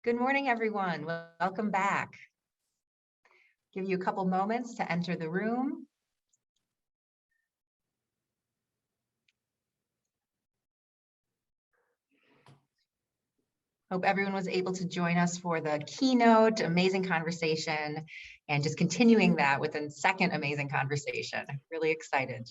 Good morning, everyone. Welcome back. Give you a couple moments to enter the room. Hope everyone was able to join us for the keynote, amazing conversation, and just continuing that with a second amazing conversation. Really excited.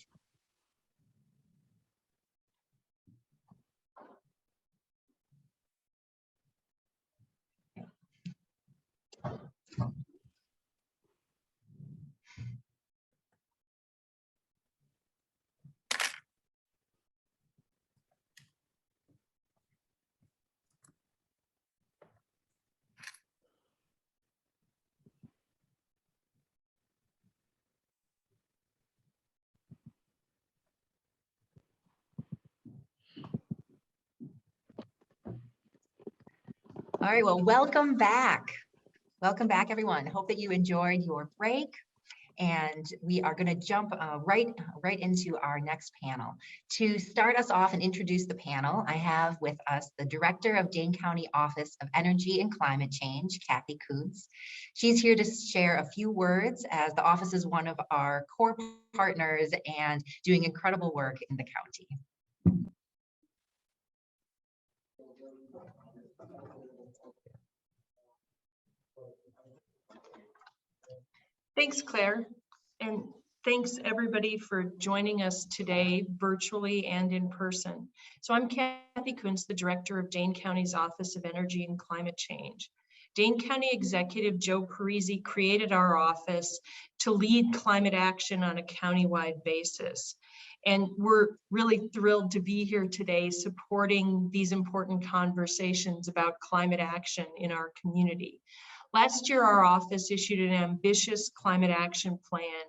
All right, well, welcome back. Welcome back, everyone. Hope that you enjoyed your break. And we are going to jump right into our next panel. To start us off and introduce the panel, I have with us the Director of Dane County Office of Energy and Climate Change, Kathy Kuntz. She's here to share a few words as the office is one of our core partners and doing incredible work in the county. Thanks, Claire, and thanks everybody for joining us today virtually and in person. So I'm Kathy Kuntz, the Director of Dane County's Office of Energy and Climate Change. Dane County Executive Joe Parisi created our office to lead climate action on a countywide basis. And we're really thrilled to be here today supporting these important conversations about climate action in our community. Last year, our office issued an ambitious climate action plan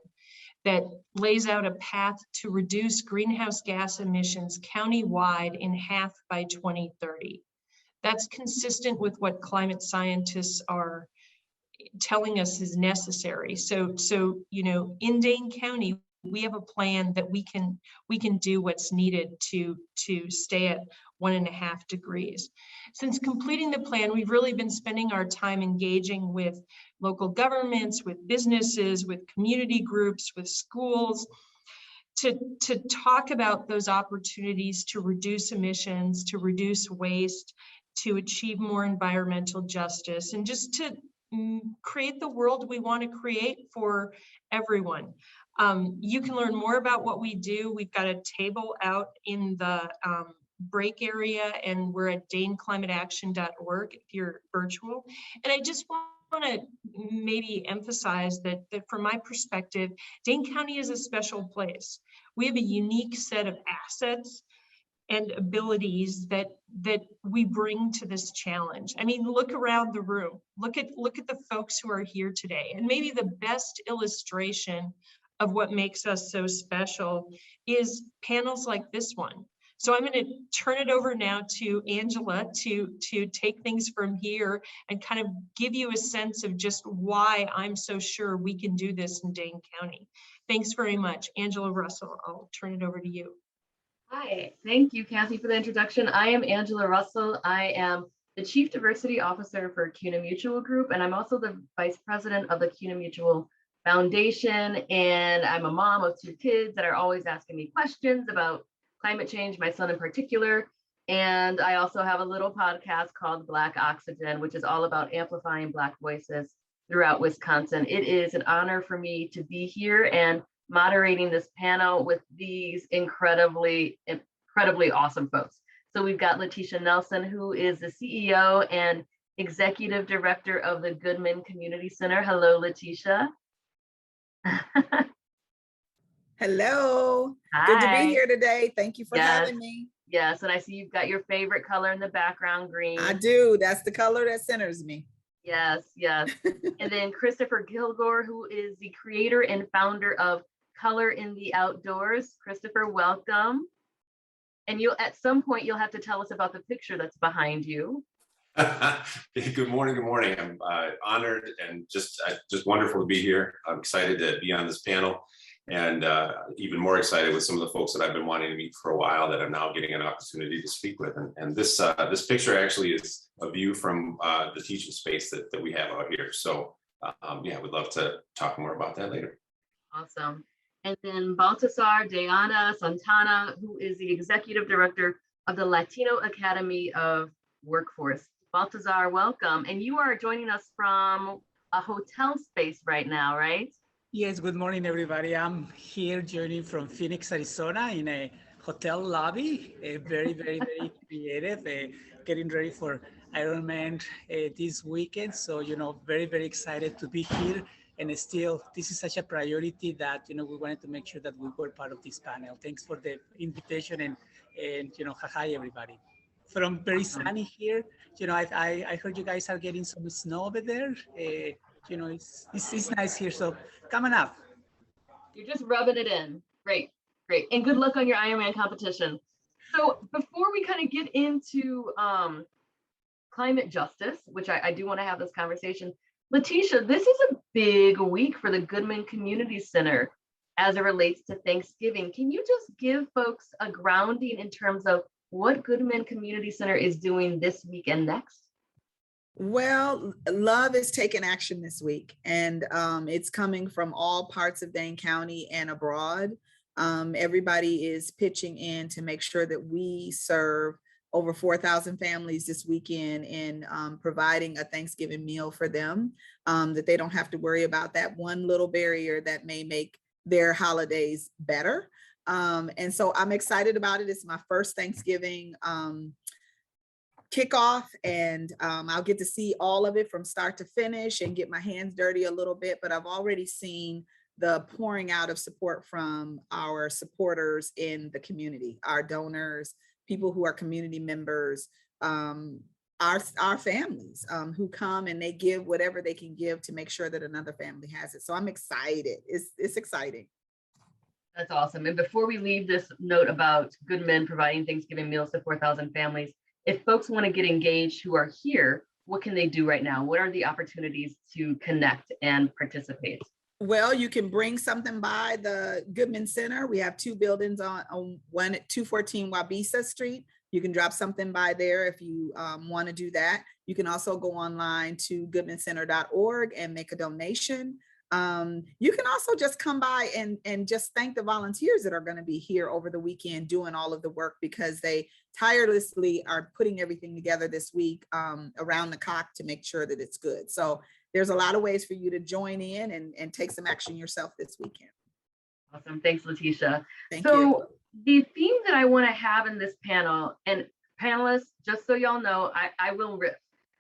that lays out a path to reduce greenhouse gas emissions countywide in half by 2030. That's consistent with what climate scientists are telling us is necessary. So you know, in Dane County, we have a plan that we can do what's needed to stay at 1.5 degrees. Since completing the plan, we've really been spending our time engaging with local governments, with businesses, with community groups, with schools, to talk about those opportunities to reduce emissions, to reduce waste, to achieve more environmental justice, and just to create the world we want to create for everyone. You can learn more about what we do. We've got a table out in the break area, and we're at daneclimateaction.org if you're virtual. And I just want to maybe emphasize that from my perspective, Dane County is a special place. We have a unique set of assets and abilities that we bring to this challenge. I mean, look around the room. Look at the folks who are here today. And maybe the best illustration of what makes us so special is panels like this one. So I'm going to turn it over now to Angela to take things from here and kind of give you a sense of just why I'm so sure we can do this in Dane County. Thanks very much. Angela Russell, I'll turn it over to you. Hi, thank you, Kathy, for the introduction. I am Angela Russell. I am the Chief Diversity Officer for CUNA Mutual Group, and I'm also the Vice President of the CUNA Mutual Foundation. And I'm a mom of 2 kids that are always asking me questions about climate change, my son in particular. And I also have a little podcast called Black Oxygen, which is all about amplifying Black voices throughout Wisconsin. It is an honor for me to be here and moderating this panel with these incredibly awesome folks. So we've got Letitia Nelson, who is the CEO and Executive Director of the Goodman Community Center. Hello, Letitia. Hello. Hi. Good to be here today. Thank you for having me. Yes, and I see you've got your favorite color in the background, green. I do. That's the color that centers me. Yes. And then Christopher Kilgore, who is the creator and founder of Color in the Outdoors. Christopher, welcome. And at some point you'll have to tell us about the picture that's behind you. Good morning. I'm honored and just wonderful to be here. I'm excited to be on this panel. And even more excited with some of the folks that I've been wanting to meet for a while that I'm now getting an opportunity to speak with. And this picture actually is a view from the teaching space that we have out here. So yeah, we'd love to talk more about that later. Awesome. And then Baltasar Diana Santana, who is the Executive Director of the Latino Academy of Workforce. Baltasar, welcome. And you are joining us from a hotel space right now, right? Yes, good morning, everybody. I'm here joining from Phoenix, Arizona in a hotel lobby, very, very, very creative, getting ready for Ironman this weekend. So, very, very excited to be here. And still, this is such a priority that, we wanted to make sure that we were part of this panel. Thanks for the invitation and hi, everybody. From very sunny here, I heard you guys are getting some snow over there. It's nice here. So coming up. You're just rubbing it in. Great, great. And good luck on your Ironman competition. So before we kind of get into climate justice, which I do want to have this conversation, Letitia, this is a big week for the Goodman Community Center as it relates to Thanksgiving. Can you just give folks a grounding in terms of what Goodman Community Center is doing this week and next? Well, love is taking action this week, and it's coming from all parts of Dane County and abroad. Everybody is pitching in to make sure that we serve over 4,000 families this weekend in providing a Thanksgiving meal for them, that they don't have to worry about that one little barrier that may make their holidays better. And so I'm excited about it. It's my first Thanksgiving kickoff, and I'll get to see all of it from start to finish and get my hands dirty a little bit, but I've already seen the pouring out of support from our supporters in the community, our donors, people who are community members, our families who come and they give whatever they can give to make sure that another family has it. So I'm excited. It's exciting. That's awesome. And before we leave this note about Goodman providing Thanksgiving meals to 4,000 families, if folks want to get engaged who are here, what can they do right now? What are the opportunities to connect and participate? Well, you can bring something by the Goodman Center. We have two buildings on one at 214 Wabisa Street. You can drop something by there if you want to do that. You can also go online to goodmancenter.org and make a donation. You can also just come by and just thank the volunteers that are going to be here over the weekend doing all of the work, because they tirelessly are putting everything together this week around the clock to make sure that it's good. So there's a lot of ways for you to join in and take some action yourself this weekend. Awesome. Thanks, Letitia. Thank you. The theme that I want to have in this panel, and panelists, just so y'all know, I will riff.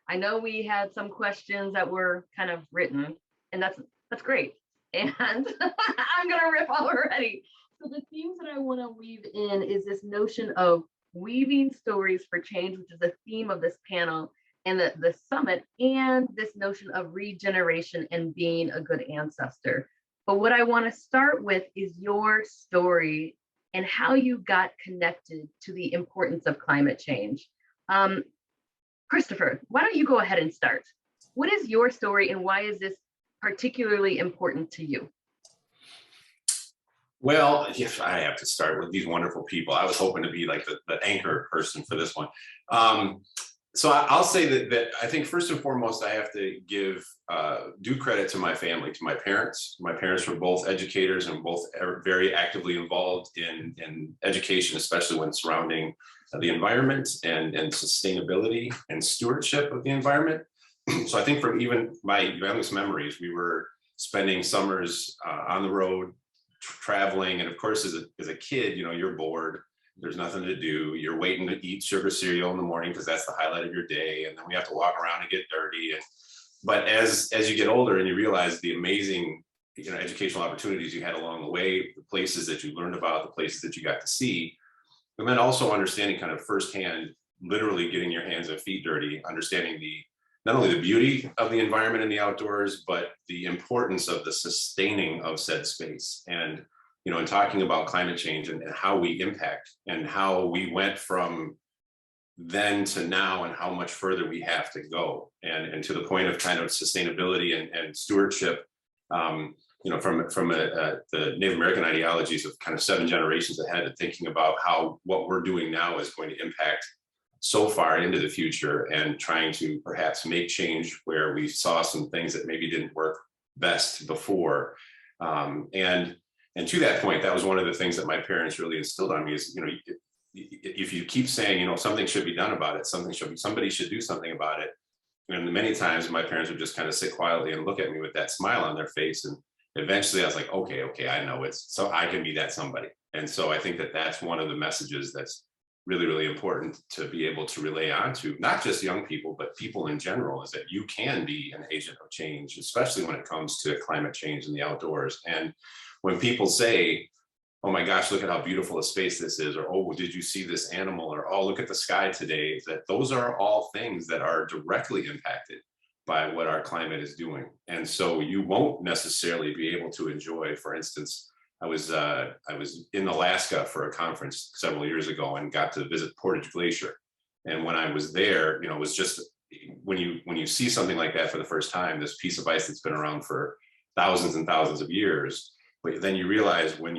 I know we had some questions that were kind of written, and that's great. And I'm going to riff already. So the themes that I want to weave in is this notion of weaving stories for change, which is the theme of this panel and the summit, and this notion of regeneration and being a good ancestor. But what I want to start with is your story and how you got connected to the importance of climate change. Christopher, why don't you go ahead and start? What is your story and why is this particularly important to you? Well, yes, I have to start with these wonderful people. I was hoping to be like the anchor person for this one. So I'll say that I think first and foremost, I have to give due credit to my family, to my parents. My parents were both educators and both are very actively involved in education, especially when surrounding the environment and sustainability and stewardship of the environment. So I think from even my youngest memories, we were spending summers on the road, traveling. And of course, as a kid, you're bored. There's nothing to do. You're waiting to eat sugar cereal in the morning because that's the highlight of your day. And then we have to walk around and get dirty. But as you get older and you realize the amazing educational opportunities you had along the way, the places that you learned about, the places that you got to see, and then also understanding kind of firsthand, literally getting your hands and feet dirty, understanding not only the beauty of the environment and the outdoors, but the importance of the sustaining of said space. And in talking about climate change and how we impact and how we went from then to now and how much further we have to go. And to the point of kind of sustainability and stewardship, from the Native American ideologies of kind of 7 generations ahead, and thinking about how what we're doing now is going to impact so far into the future, and trying to perhaps make change where we saw some things that maybe didn't work best before. And to that point, that was one of the things that my parents really instilled on me is, if you keep saying, something should be done about it, somebody should do something about it. And many times my parents would just kind of sit quietly and look at me with that smile on their face. And eventually I was like, okay, I know so I can be that somebody. And so I think that that's one of the messages that's really, really important to be able to relay on to not just young people, but people in general, is that you can be an agent of change, especially when it comes to climate change in the outdoors. And when people say, oh my gosh, look at how beautiful a space this is, or, oh, did you see this animal, or, oh, look at the sky today, that those are all things that are directly impacted by what our climate is doing. And so you won't necessarily be able to enjoy, for instance, I was in Alaska for a conference several years ago and got to visit Portage Glacier. And when I was there, it was just, when you see something like that for the first time, this piece of ice that's been around for thousands and thousands of years, but then you realize where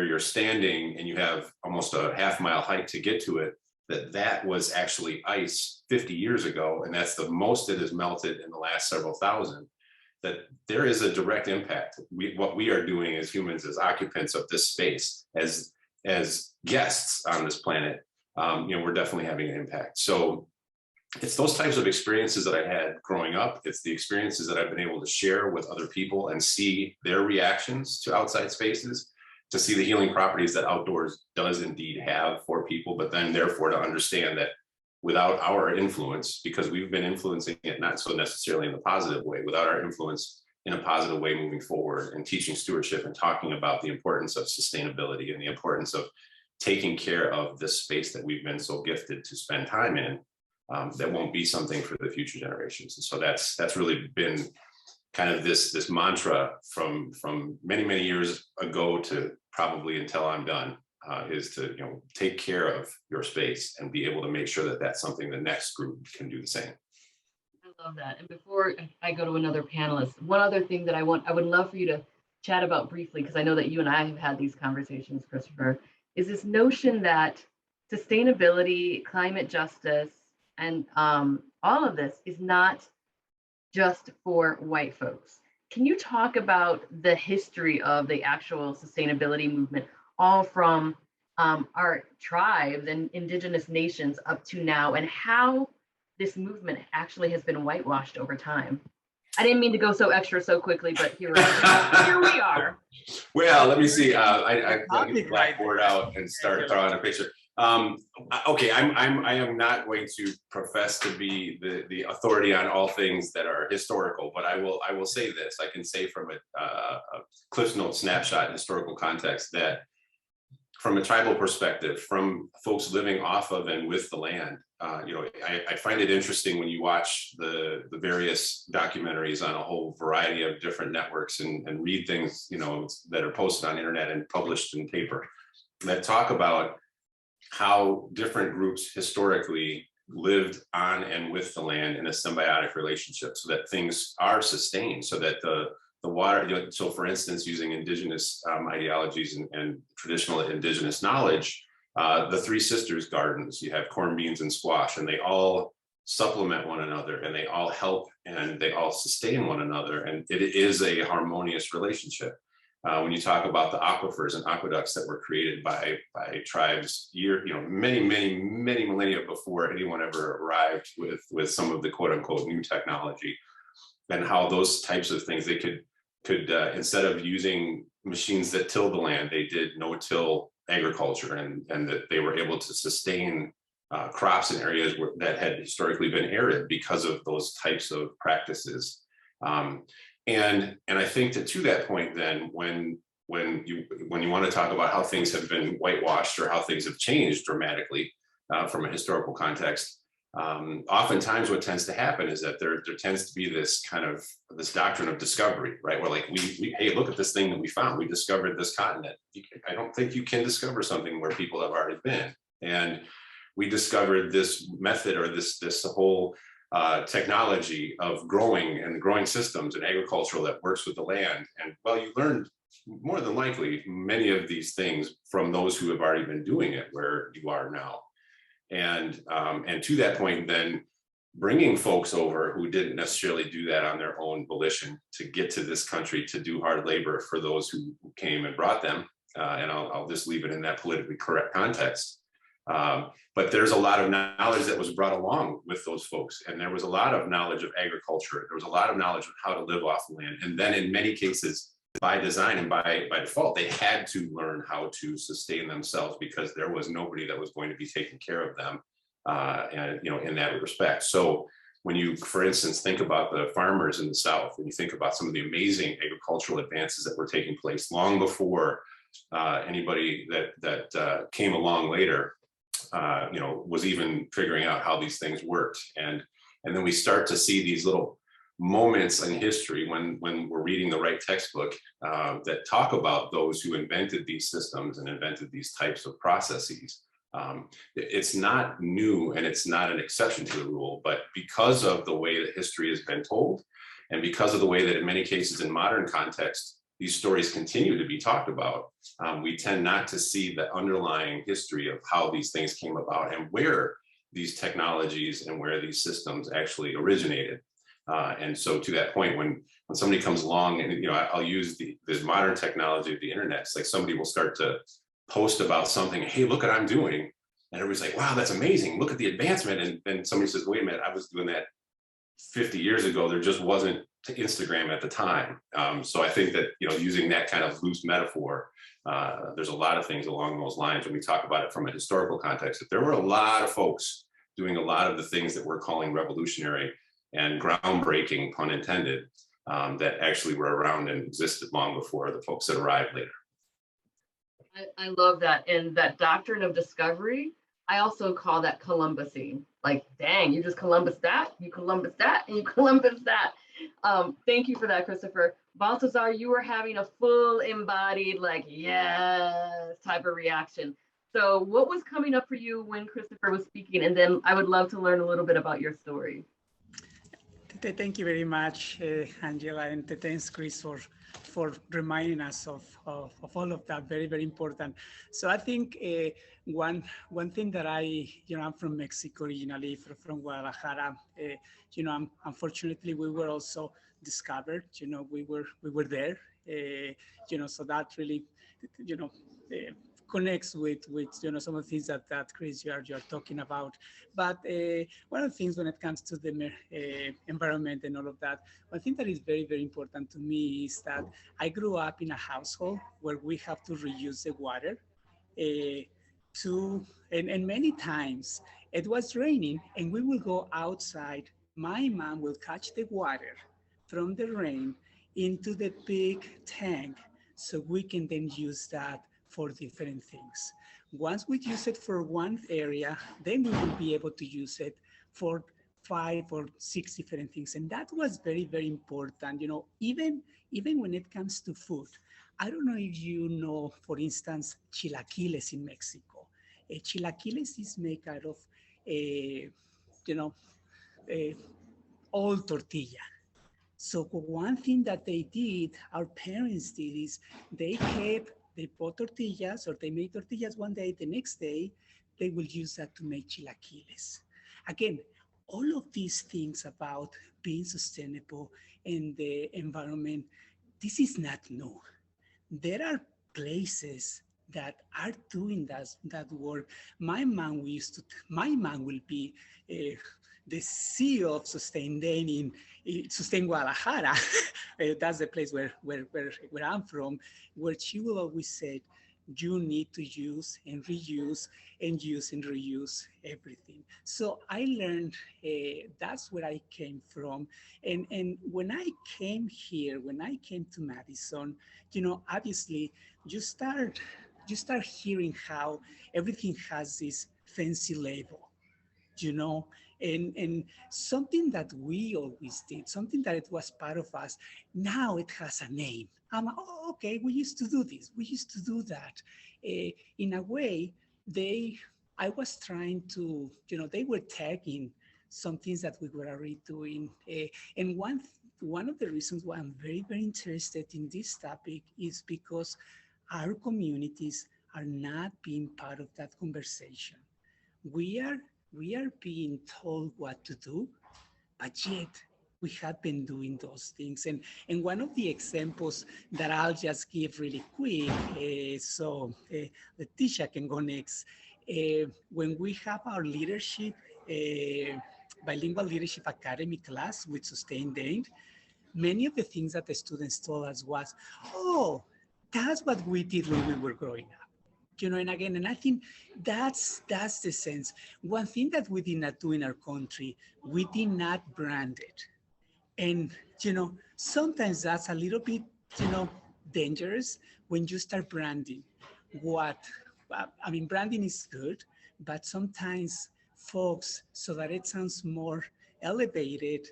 you're standing and you have almost a half-mile hike to get to it, that was actually ice 50 years ago, and that's the most it has melted in the last several thousand. That there is a direct impact. What we are doing as humans, as occupants of this space, as guests on this planet, we're definitely having an impact. So it's those types of experiences that I had growing up. It's the experiences that I've been able to share with other people and see their reactions to outside spaces, to see the healing properties that outdoors does indeed have for people, but then therefore to understand that without our influence, because we've been influencing it not so necessarily in a positive way, without our influence in a positive way moving forward and teaching stewardship and talking about the importance of sustainability and the importance of taking care of this space that we've been so gifted to spend time in, that won't be something for the future generations. And so that's really been kind of this mantra from many, many years ago to probably until I'm done, is to take care of your space and be able to make sure that that's something the next group can do the same. I love that. And before I go to another panelist, one other thing that I would love for you to chat about briefly, because I know that you and I have had these conversations, Christopher, is this notion that sustainability, climate justice, and all of this is not just for white folks. Can you talk about the history of the actual sustainability movement, all from our tribes and indigenous nations up to now, and how this movement actually has been whitewashed over time? I didn't mean to go so extra so quickly, but here we are. Well, let me see. I get the blackboard out and start drawing a picture. Okay, I am not going to profess to be the authority on all things that are historical, but I will say this. I can say from a Cliff Note snapshot in historical context that from a tribal perspective, from folks living off of and with the land, I find it interesting when you watch the various documentaries on a whole variety of different networks and read things, that are posted on internet and published in paper that talk about how different groups historically lived on and with the land in a symbiotic relationship, so that things are sustained, so that the water, so for instance, using indigenous ideologies and traditional indigenous knowledge, the Three Sisters gardens, you have corn, beans, and squash, and they all supplement one another, and they all help, and they all sustain one another, and it is a harmonious relationship. When you talk about the aquifers and aqueducts that were created by tribes many millennia before anyone ever arrived with some of the quote unquote new technology, and how those types of things, they could instead of using machines that tilled the land, they did no-till agriculture, and that they were able to sustain crops in areas that had historically been arid because of those types of practices. And I think that to that point, then when you want to talk about how things have been whitewashed or how things have changed dramatically from a historical context, oftentimes what tends to happen is that there tends to be this doctrine of discovery, right? Where like we hey, look at this thing that we found. We discovered this continent. I don't think you can discover something where people have already been. And we discovered this method or this whole technology of growing and growing systems and agricultural that works with the land. And well, you learned more than likely many of these things from those who have already been doing it where you are now. And to that point, then bringing folks over who didn't necessarily do that on their own volition to get to this country to do hard labor for those who came and brought them. And I'll just leave it in that politically correct context. But there's a lot of knowledge that was brought along with those folks. And there was a lot of knowledge of agriculture. There was a lot of knowledge of how to live off the land. And then in many cases, by design and by default, they had to learn how to sustain themselves because there was nobody that was going to be taking care of them. And in that respect. So when you, for instance, think about the farmers in the South, and you think about some of the amazing agricultural advances that were taking place long before anybody that came along later, was even figuring out how these things worked. And then we start to see these little moments in history when we're reading the right textbook that talk about those who invented these systems and invented these types of processes. It's not new and it's not an exception to the rule, but because of the way that history has been told, and because of the way that in many cases in modern context, these stories continue to be talked about, we tend not to see the underlying history of how these things came about and where these technologies and where these systems actually originated. And so to that point, when somebody comes along and, I'll use the modern technology of the internet, it's like somebody will start to post about something, hey, look what I'm doing. And everybody's like, wow, that's amazing. Look at the advancement. And then somebody says, wait a minute, I was doing that 50 years ago. There just wasn't Instagram at the time. So I think that, using that kind of loose metaphor, there's a lot of things along those lines when we talk about it from a historical context. That there were a lot of folks doing a lot of the things that we're calling revolutionary and groundbreaking, pun intended, that actually were around and existed long before the folks that arrived later. I love that. And that doctrine of discovery, I also call that Columbusing. Like, dang, you just Columbus that, you Columbus that, and you Columbus that. Thank you for that, Christopher. Balthazar, you were having a full embodied, like, yes, type of reaction. So what was coming up for you when Christopher was speaking? And then I would love to learn a little bit about your story. Thank you very much, Angela, and thanks, Chris, for reminding us of all of that. Very, very important. So I think one thing that I'm from Mexico originally, from Guadalajara. Unfortunately, we were also discovered. We were there. So that really, connects with some of the things that Chris you're talking about. But one of the things when it comes to the environment and all of that, one thing that is very, very important to me is that I grew up in a household where we have to reuse the water. And many times it was raining and we will go outside. My mom will catch the water from the rain into the big tank so we can then use that for different things. Once we use it for one area, then we will be able to use it for 5 or 6 different things. And that was very, very important. Even when it comes to food, I don't know if you know, for instance, chilaquiles in Mexico. Chilaquiles is made out of, old tortilla. So one thing that they did, our parents did, is they bought tortillas, or they made tortillas one day, the next day, they will use that to make chilaquiles. Again, all of these things about being sustainable in the environment, this is not new. There are places that are doing that work. My mom will be the CEO of Sustain Day in Sustain Guadalajara. That's the place where I'm from, where she will always say, you need to use and reuse and use and reuse everything. So I learned that's where I came from. And when I came here, when I came to Madison, obviously you start hearing how everything has this fancy label, and something that we always did, something that it was part of us, now it has a name. Okay, we used to do this, we used to do that. In a way, I was trying to, they were tagging some things that we were already doing. And one of the reasons why I'm very, very interested in this topic is because our communities are not being part of that conversation. We are being told what to do, but yet we have been doing those things. And one of the examples that I'll just give really quick, so Leticia can go next. When we have our leadership, Bilingual Leadership Academy class with Sustained Aid, many of the things that the students told us was, oh, that's what we did when we were growing up. You know, and again, and I think that's the sense. One thing that we did not do in our country, we did not brand it. And, you know, sometimes that's a little bit, you know, dangerous when you start branding. I mean, branding is good, but sometimes folks, so that it sounds more elevated,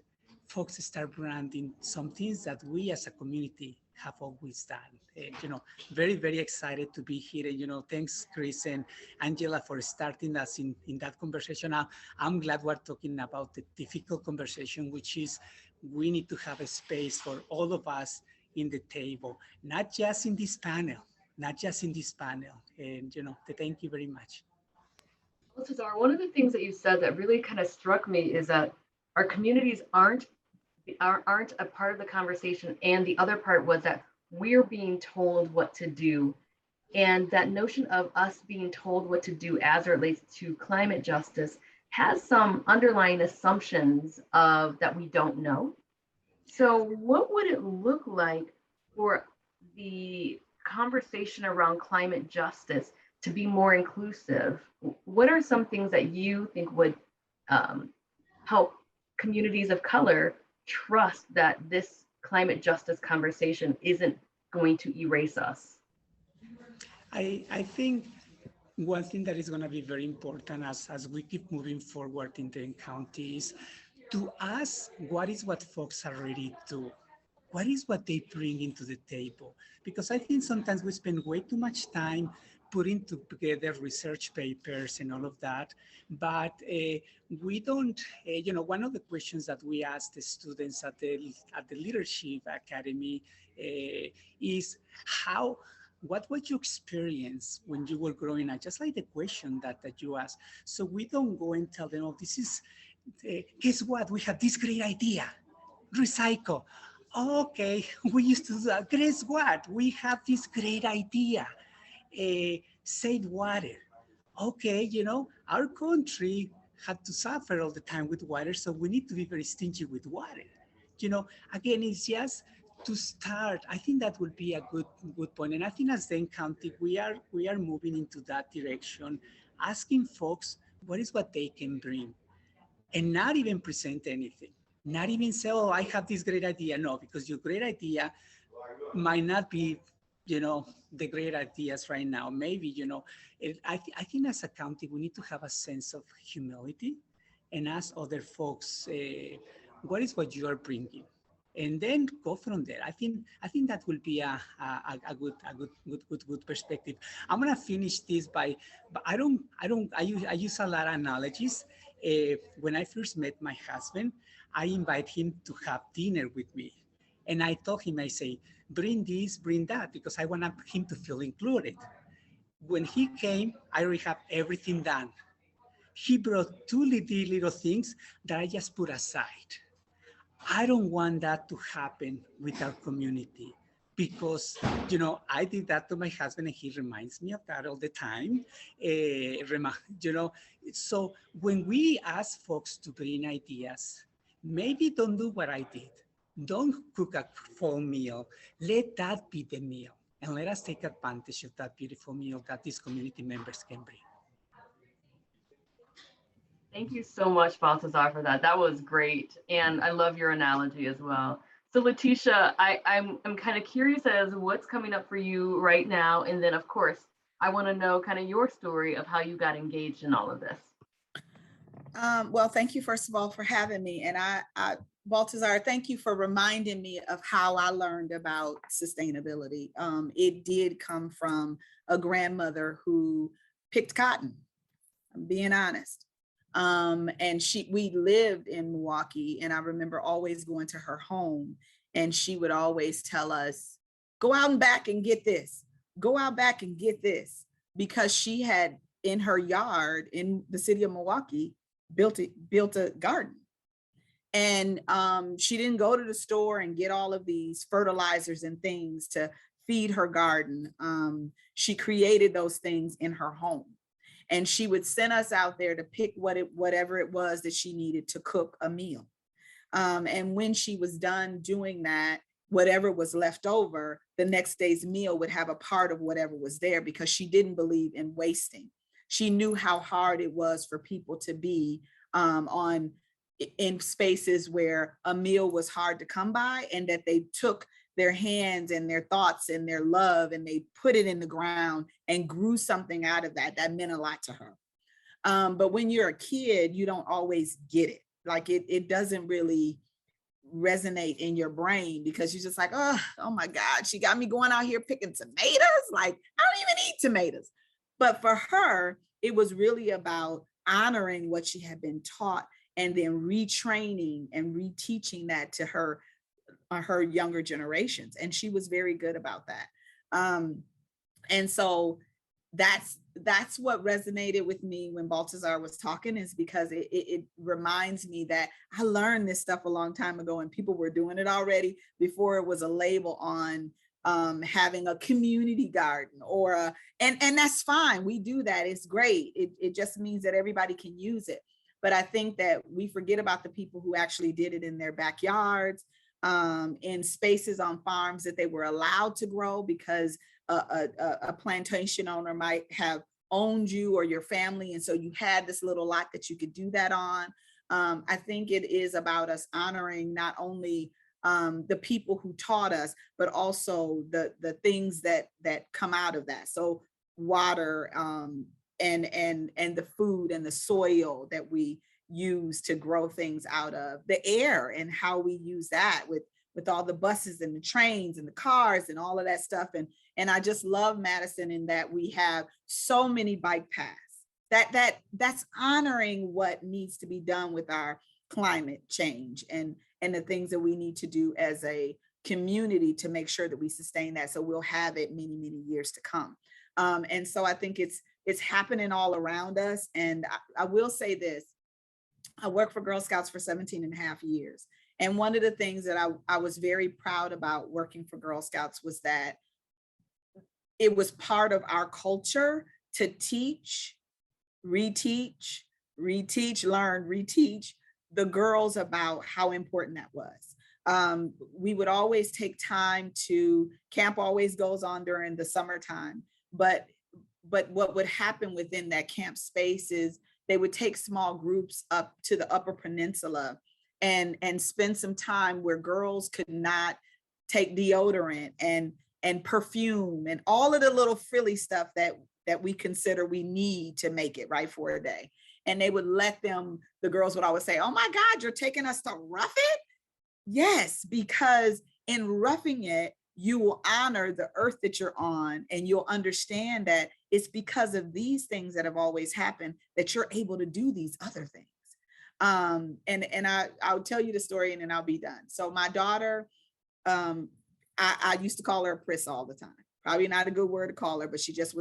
folks start branding some things that we as a community have always done. You know, very, very excited to be here. And, you know, thanks, Chris and Angela, for starting us in that conversation. I'm glad we're talking about the difficult conversation, which is we need to have a space for all of us in the table, not just in this panel, And, you know, thank you very much. Baltazar, one of the things that you said that really kind of struck me is that our communities aren't a part of the conversation. And the other part was that we're being told what to do. And that notion of us being told what to do as it relates to climate justice has some underlying assumptions of that we don't know. So what would it look like for the conversation around climate justice to be more inclusive? What are some things that you think would help communities of color trust that this climate justice conversation isn't going to erase us? I think one thing that is going to be very important as we keep moving forward in the county is to ask what folks already do. What is what they bring into the table? Because I think sometimes we spend way too much time putting together research papers and all of that, but we don't, you know, one of the questions that we ask the students at the Leadership Academy is what was your experience when you were growing up? Just like the question that you asked. So we don't go and tell them, oh, this is, guess what? We have this great idea, recycle. Okay, we used to do that. Guess what? We have this great idea, save water. Okay, you know, our country had to suffer all the time with water, so we need to be very stingy with water. You know, again, it's just to start. I think that would be a good point. And I think as Dane County, we are moving into that direction, asking folks what they can bring, and not even present anything. Not even say, oh, I have this great idea. No, because your great idea might not be, you know, the great ideas right now. Maybe, you know, I think as a county, we need to have a sense of humility and ask other folks, what you are bringing, and then go from there. I think that will be a good perspective. I'm gonna finish this but I use a lot of analogies. When I first met my husband, I invite him to have dinner with me. And I told him, I say, bring this, bring that, because I want him to feel included. When he came, I already have everything done. He brought two little things that I just put aside. I don't want that to happen with our community, because, you know, I did that to my husband and he reminds me of that all the time. You know, so when we ask folks to bring ideas, maybe don't do what I did. Don't cook a full meal. Let that be the meal. And let us take advantage of that beautiful meal that these community members can bring. Thank you so much, Baltazar, for that. That was great. And I love your analogy as well. So Leticia, I'm kind of curious as what's coming up for you right now. And then of course, I want to know kind of your story of how you got engaged in all of this. Well, thank you, first of all, for having me. And Baltazar, thank you for reminding me of how I learned about sustainability. It did come from a grandmother who picked cotton, I'm being honest. And we lived in Milwaukee, and I remember always going to her home, and she would always tell us, go out and back and get this, go out back and get this, because she had in her yard in the city of Milwaukee built a garden. And she didn't go to the store and get all of these fertilizers and things to feed her garden. She created those things in her home. And she would send us out there to pick whatever it was that she needed to cook a meal. And when she was done doing that, whatever was left over, the next day's meal would have a part of whatever was there, because she didn't believe in wasting. She knew how hard it was for people to be in spaces where a meal was hard to come by, and that they took their hands and their thoughts and their love and they put it in the ground and grew something out of that. That meant a lot to her. But when you're a kid, you don't always get it. Like it doesn't really resonate in your brain, because you're just like, oh my God, she got me going out here picking tomatoes. Like, I don't even eat tomatoes. But for her, it was really about honoring what she had been taught and then retraining and reteaching that to her younger generations. And she was very good about that. And so that's what resonated with me when Baltazar was talking, is because it reminds me that I learned this stuff a long time ago, and people were doing it already before it was a label on having a community garden and that's fine. We do that. It's great. It just means that everybody can use it. But I think that we forget about the people who actually did it in their backyards, in spaces on farms that they were allowed to grow, because a plantation owner might have owned you or your family, and so you had this little lot that you could do that on. I think it is about us honoring not only the people who taught us, but also the things that come out of that. So water, and the food and the soil that we use to grow things out of, the air and how we use that with all the buses and the trains and the cars and all of that stuff. And I just love Madison in that we have so many bike paths. That's honoring what needs to be done with our climate change and the things that we need to do as a community to make sure that we sustain that, so we'll have it many, many years to come. And so I think it's happening all around us. And I will say this, I worked for Girl Scouts for 17 and a half years. And one of the things that I was very proud about working for Girl Scouts was that it was part of our culture to teach, reteach, learn, reteach the girls about how important that was. We would always take time to, camp always goes on during the summertime, but what would happen within that camp space is they would take small groups up to the Upper Peninsula and spend some time where girls could not take deodorant and perfume and all of the little frilly stuff that we consider we need to make it right for a day. And they would let them, the girls would always say, oh my God, you're taking us to rough it? Yes, because in roughing it, you will honor the earth that you're on, and you'll understand that it's because of these things that have always happened that you're able to do these other things. And I'll tell you the story and then I'll be done. So my daughter, I used to call her a priss all the time. Probably not a good word to call her, but she just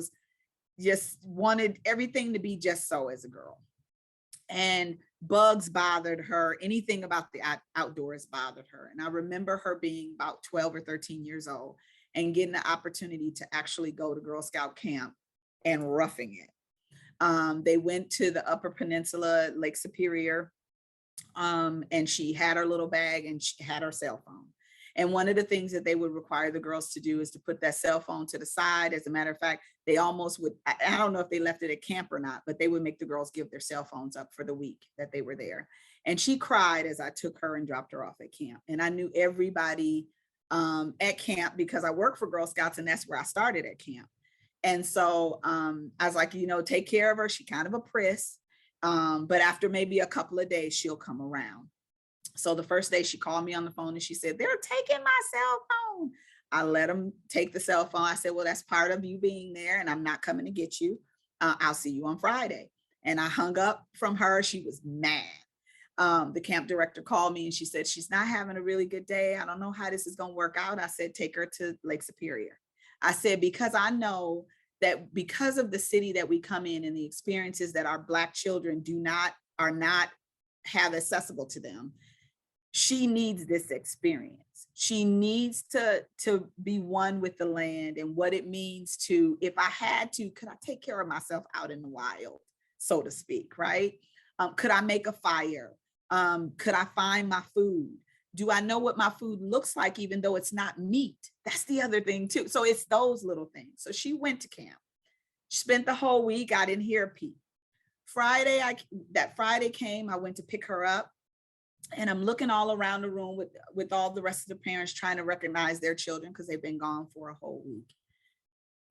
wanted everything to be just so as a girl. And bugs bothered her. Anything about the outdoors bothered her. And I remember her being about 12 or 13 years old and getting the opportunity to actually go to Girl Scout camp and roughing it. They went to the Upper Peninsula, Lake Superior, and she had her little bag and she had her cell phone. And one of the things that they would require the girls to do is to put that cell phone to the side. As a matter of fact, they almost would, I don't know if they left it at camp or not, but they would make the girls give their cell phones up for the week that they were there. And she cried as I took her and dropped her off at camp. And I knew everybody at camp because I worked for Girl Scouts and that's where I started at camp. And so I was like, take care of her. She kind of a priss, but after maybe a couple of days, she'll come around. So the first day she called me on the phone and she said, they're taking my cell phone. I let them take the cell phone. I said, well, that's part of you being there and I'm not coming to get you. I'll see you on Friday. And I hung up from her. She was mad. The camp director called me and she said, she's not having a really good day. I don't know how this is going to work out. I said, take her to Lake Superior. I said, because I know that because of the city that we come in and the experiences that our Black children are not have accessible to them, she needs this experience. She needs to be one with the land and what it means to, if I had to, could I take care of myself out in the wild, so to speak, right? Could I make a fire? Could I find my food? Do I know what my food looks like, even though it's not meat? That's the other thing too. So it's those little things. So she went to camp. She spent the whole week. I didn't hear a peep. That Friday came, I went to pick her up. And I'm looking all around the room with all the rest of the parents trying to recognize their children because they've been gone for a whole week.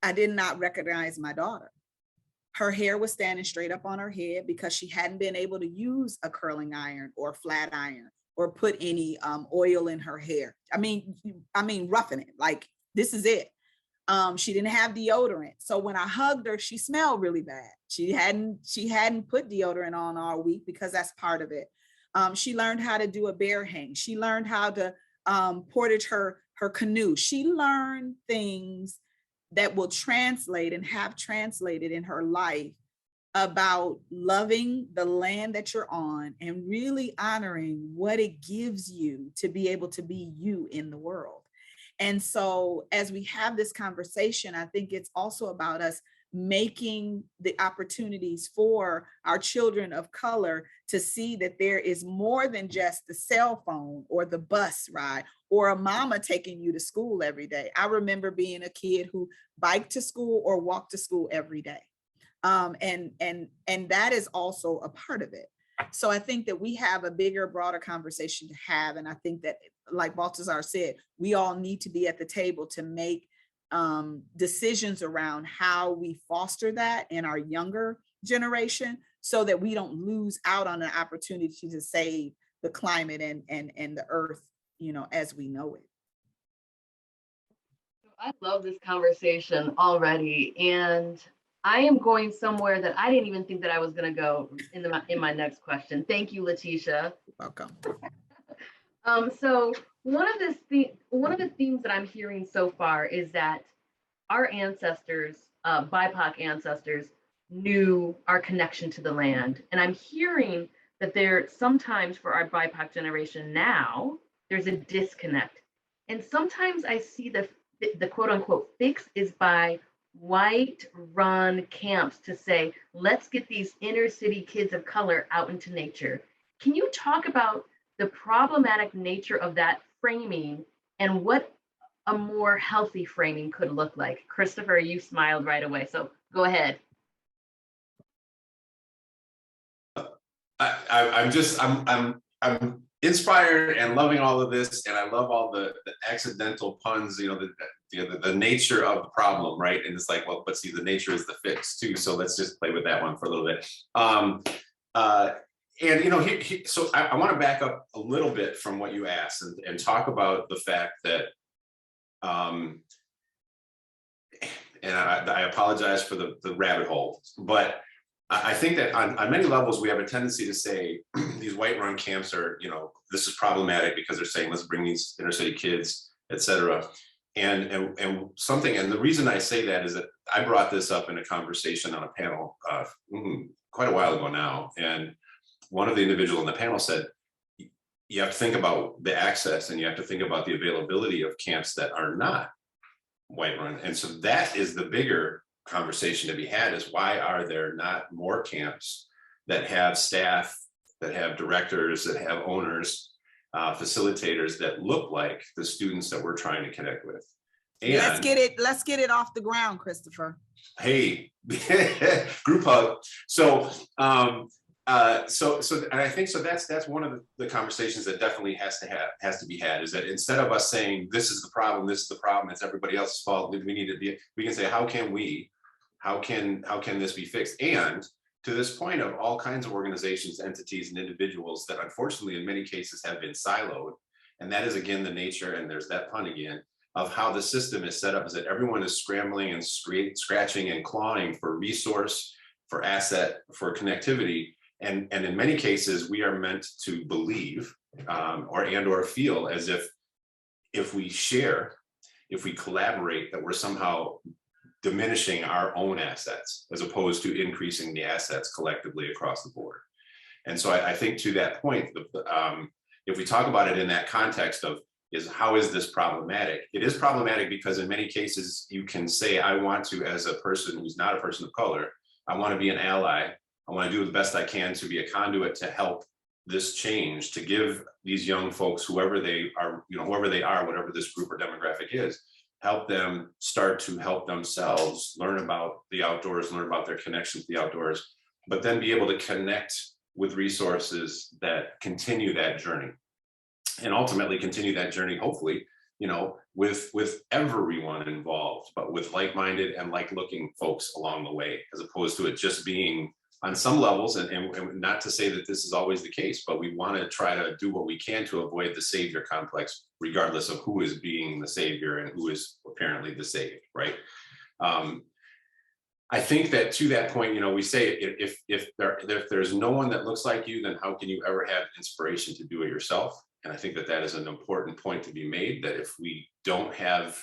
I did not recognize my daughter. Her hair was standing straight up on her head because she hadn't been able to use a curling iron or flat iron or put any oil in her hair. I mean, roughing it, like this is it. She didn't have deodorant. So when I hugged her, she smelled really bad. She hadn't put deodorant on all week because that's part of it. She learned how to do a bear hang. She learned how to portage her canoe. She learned things that will translate and have translated in her life about loving the land that you're on and really honoring what it gives you to be able to be you in the world. And so as we have this conversation, I think it's also about us making the opportunities for our children of color to see that there is more than just the cell phone or the bus ride or a mama taking you to school every day. I remember being a kid who biked to school or walked to school every day. And that is also a part of it. So I think that we have a bigger, broader conversation to have. And I think that, like Baltazar said, we all need to be at the table to make decisions around how we foster that in our younger generation so that we don't lose out on an opportunity to save the climate and the earth, as we know it. I love this conversation already, and I am going somewhere that I didn't even think that I was going to go in my next question. Thank you, Letitia. Welcome. So one of the themes that I'm hearing so far is that our ancestors, BIPOC ancestors, knew our connection to the land. And I'm hearing that there sometimes for our BIPOC generation now, there's a disconnect. And sometimes I see the quote unquote fix is by white run camps to say, let's get these inner city kids of color out into nature. Can you talk about the problematic nature of that framing and what a more healthy framing could look like? Christopher, you smiled right away, so go ahead. I'm inspired and loving all of this, and I love all the accidental puns, the nature of the problem, right? And it's like, well, but see, the nature is the fix too. So let's just play with that one for a little bit. So I want to back up a little bit from what you asked and talk about the fact that, and I apologize for the rabbit hole, but I think that on many levels, we have a tendency to say these white run camps are, this is problematic because they're saying, let's bring these inner city kids, et cetera. And the reason I say that is that I brought this up in a conversation on a panel quite a while ago now. And one of the individuals on the panel said, you have to think about the access and you have to think about the availability of camps that are not white run. And so that is the bigger conversation to be had, is why are there not more camps that have staff, that have directors, that have owners, facilitators that look like the students that we're trying to connect with. And let's get it off the ground, Christopher. Hey, group hug. So and I think so that's one of the conversations that definitely has to be had, is that instead of us saying this is the problem, it's everybody else's fault, we can say how can this be fixed? And to this point of all kinds of organizations, entities, and individuals that unfortunately in many cases have been siloed. And that is again the nature, and there's that pun again, of how the system is set up, is that everyone is scrambling and scratching and clawing for resource, asset, for connectivity. And in many cases, we are meant to believe or feel as if we share, if we collaborate, that we're somehow diminishing our own assets as opposed to increasing the assets collectively across the board. And so I think to that point, if we talk about it in that context of how is this problematic? It is problematic because in many cases you can say, I want to, as a person who's not a person of color, I want to be an ally. I want to do the best I can to be a conduit to help this change, to give these young folks, whoever they are, whatever this group or demographic is, help them start to help themselves learn about the outdoors, learn about their connection to the outdoors, but then be able to connect with resources that continue that journey and ultimately continue that journey, hopefully, with everyone involved, but with like-minded and like-looking folks along the way, as opposed to it just being on some levels, and not to say that this is always the case, but we want to try to do what we can to avoid the savior complex, regardless of who is being the savior and who is apparently the saved, right? I think that to that point, we say if there's no one that looks like you, then how can you ever have inspiration to do it yourself? And I think that is an important point to be made, that if we don't have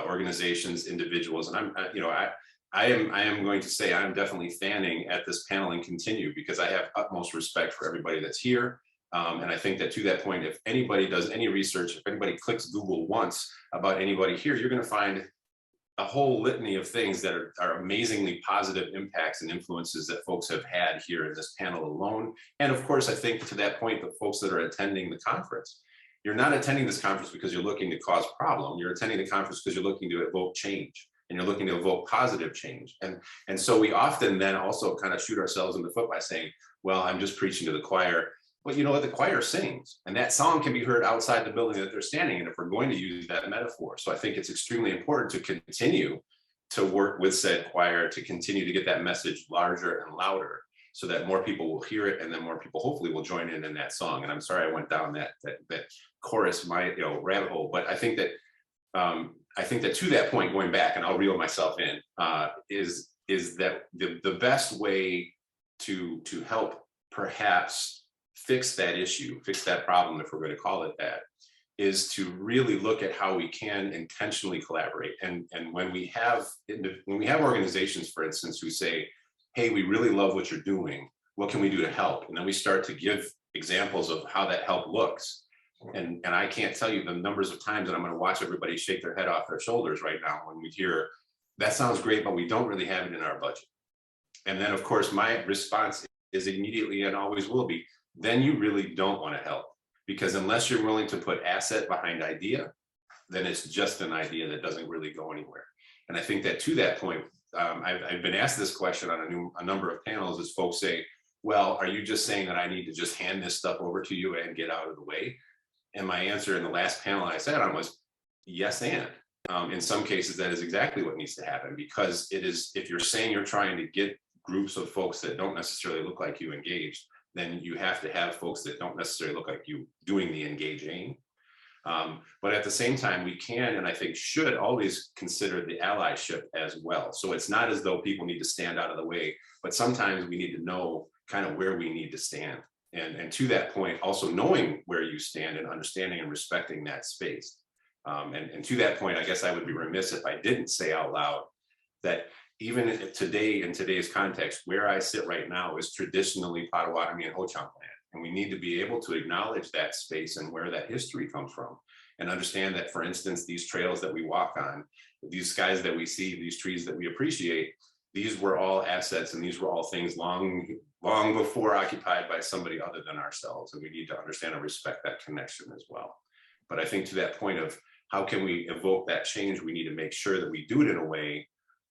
organizations, individuals, and I am going to say I'm definitely fanning at this panel and continue, because I have utmost respect for everybody that's here. And I think that to that point, if anybody does any research, if anybody clicks Google once about anybody here, you're going to find a whole litany of things that are amazingly positive impacts and influences that folks have had here in this panel alone. And of course, I think to that point, the folks that are attending the conference, you're not attending this conference because you're looking to cause problem. You're attending the conference because you're looking to evoke change, and you're looking to evoke positive change. And so we often then also kind of shoot ourselves in the foot by saying, well, I'm just preaching to the choir. But you know what, the choir sings, and that song can be heard outside the building that they're standing in, if we're going to use that metaphor. So I think it's extremely important to continue to work with said choir, to continue to get that message larger and louder, so that more people will hear it, and then more people hopefully will join in that song. And I'm sorry I went down that chorus, rabbit hole, but I think that to that point, going back, and I'll reel myself in, is that the best way to help perhaps fix that issue, fix that problem, if we're going to call it that, is to really look at how we can intentionally collaborate. And when we have organizations, for instance, who say, hey, we really love what you're doing, what can we do to help? And then we start to give examples of how that help looks. And I can't tell you the numbers of times that I'm going to watch everybody shake their head off their shoulders right now when we hear, that sounds great, but we don't really have it in our budget. And then of course, my response is immediately, and always will be, then you really don't want to help, because unless you're willing to put asset behind idea, then it's just an idea that doesn't really go anywhere. And I think that to that point, I've been asked this question on a number of panels, as folks say, well, are you just saying that I need to just hand this stuff over to you and get out of the way? And my answer in the last panel I sat on was yes, and in some cases that is exactly what needs to happen, because it is, if you're saying you're trying to get groups of folks that don't necessarily look like you engaged, then you have to have folks that don't necessarily look like you doing the engaging. But at the same time, we can, and I think should, always consider the allyship as well. So it's not as though people need to stand out of the way, but sometimes we need to know kind of where we need to stand. And to that point, also knowing where you stand and understanding and respecting that space. And to that point, I guess I would be remiss if I didn't say out loud that even today, in today's context, where I sit right now is traditionally Potawatomi and Ho-Chunk land. And we need to be able to acknowledge that space and where that history comes from, and understand that, for instance, these trails that we walk on, these skies that we see, these trees that we appreciate, these were all assets, and these were all things long before occupied by somebody other than ourselves. And we need to understand and respect that connection as well. But I think to that point of how can we evoke that change, we need to make sure that we do it in a way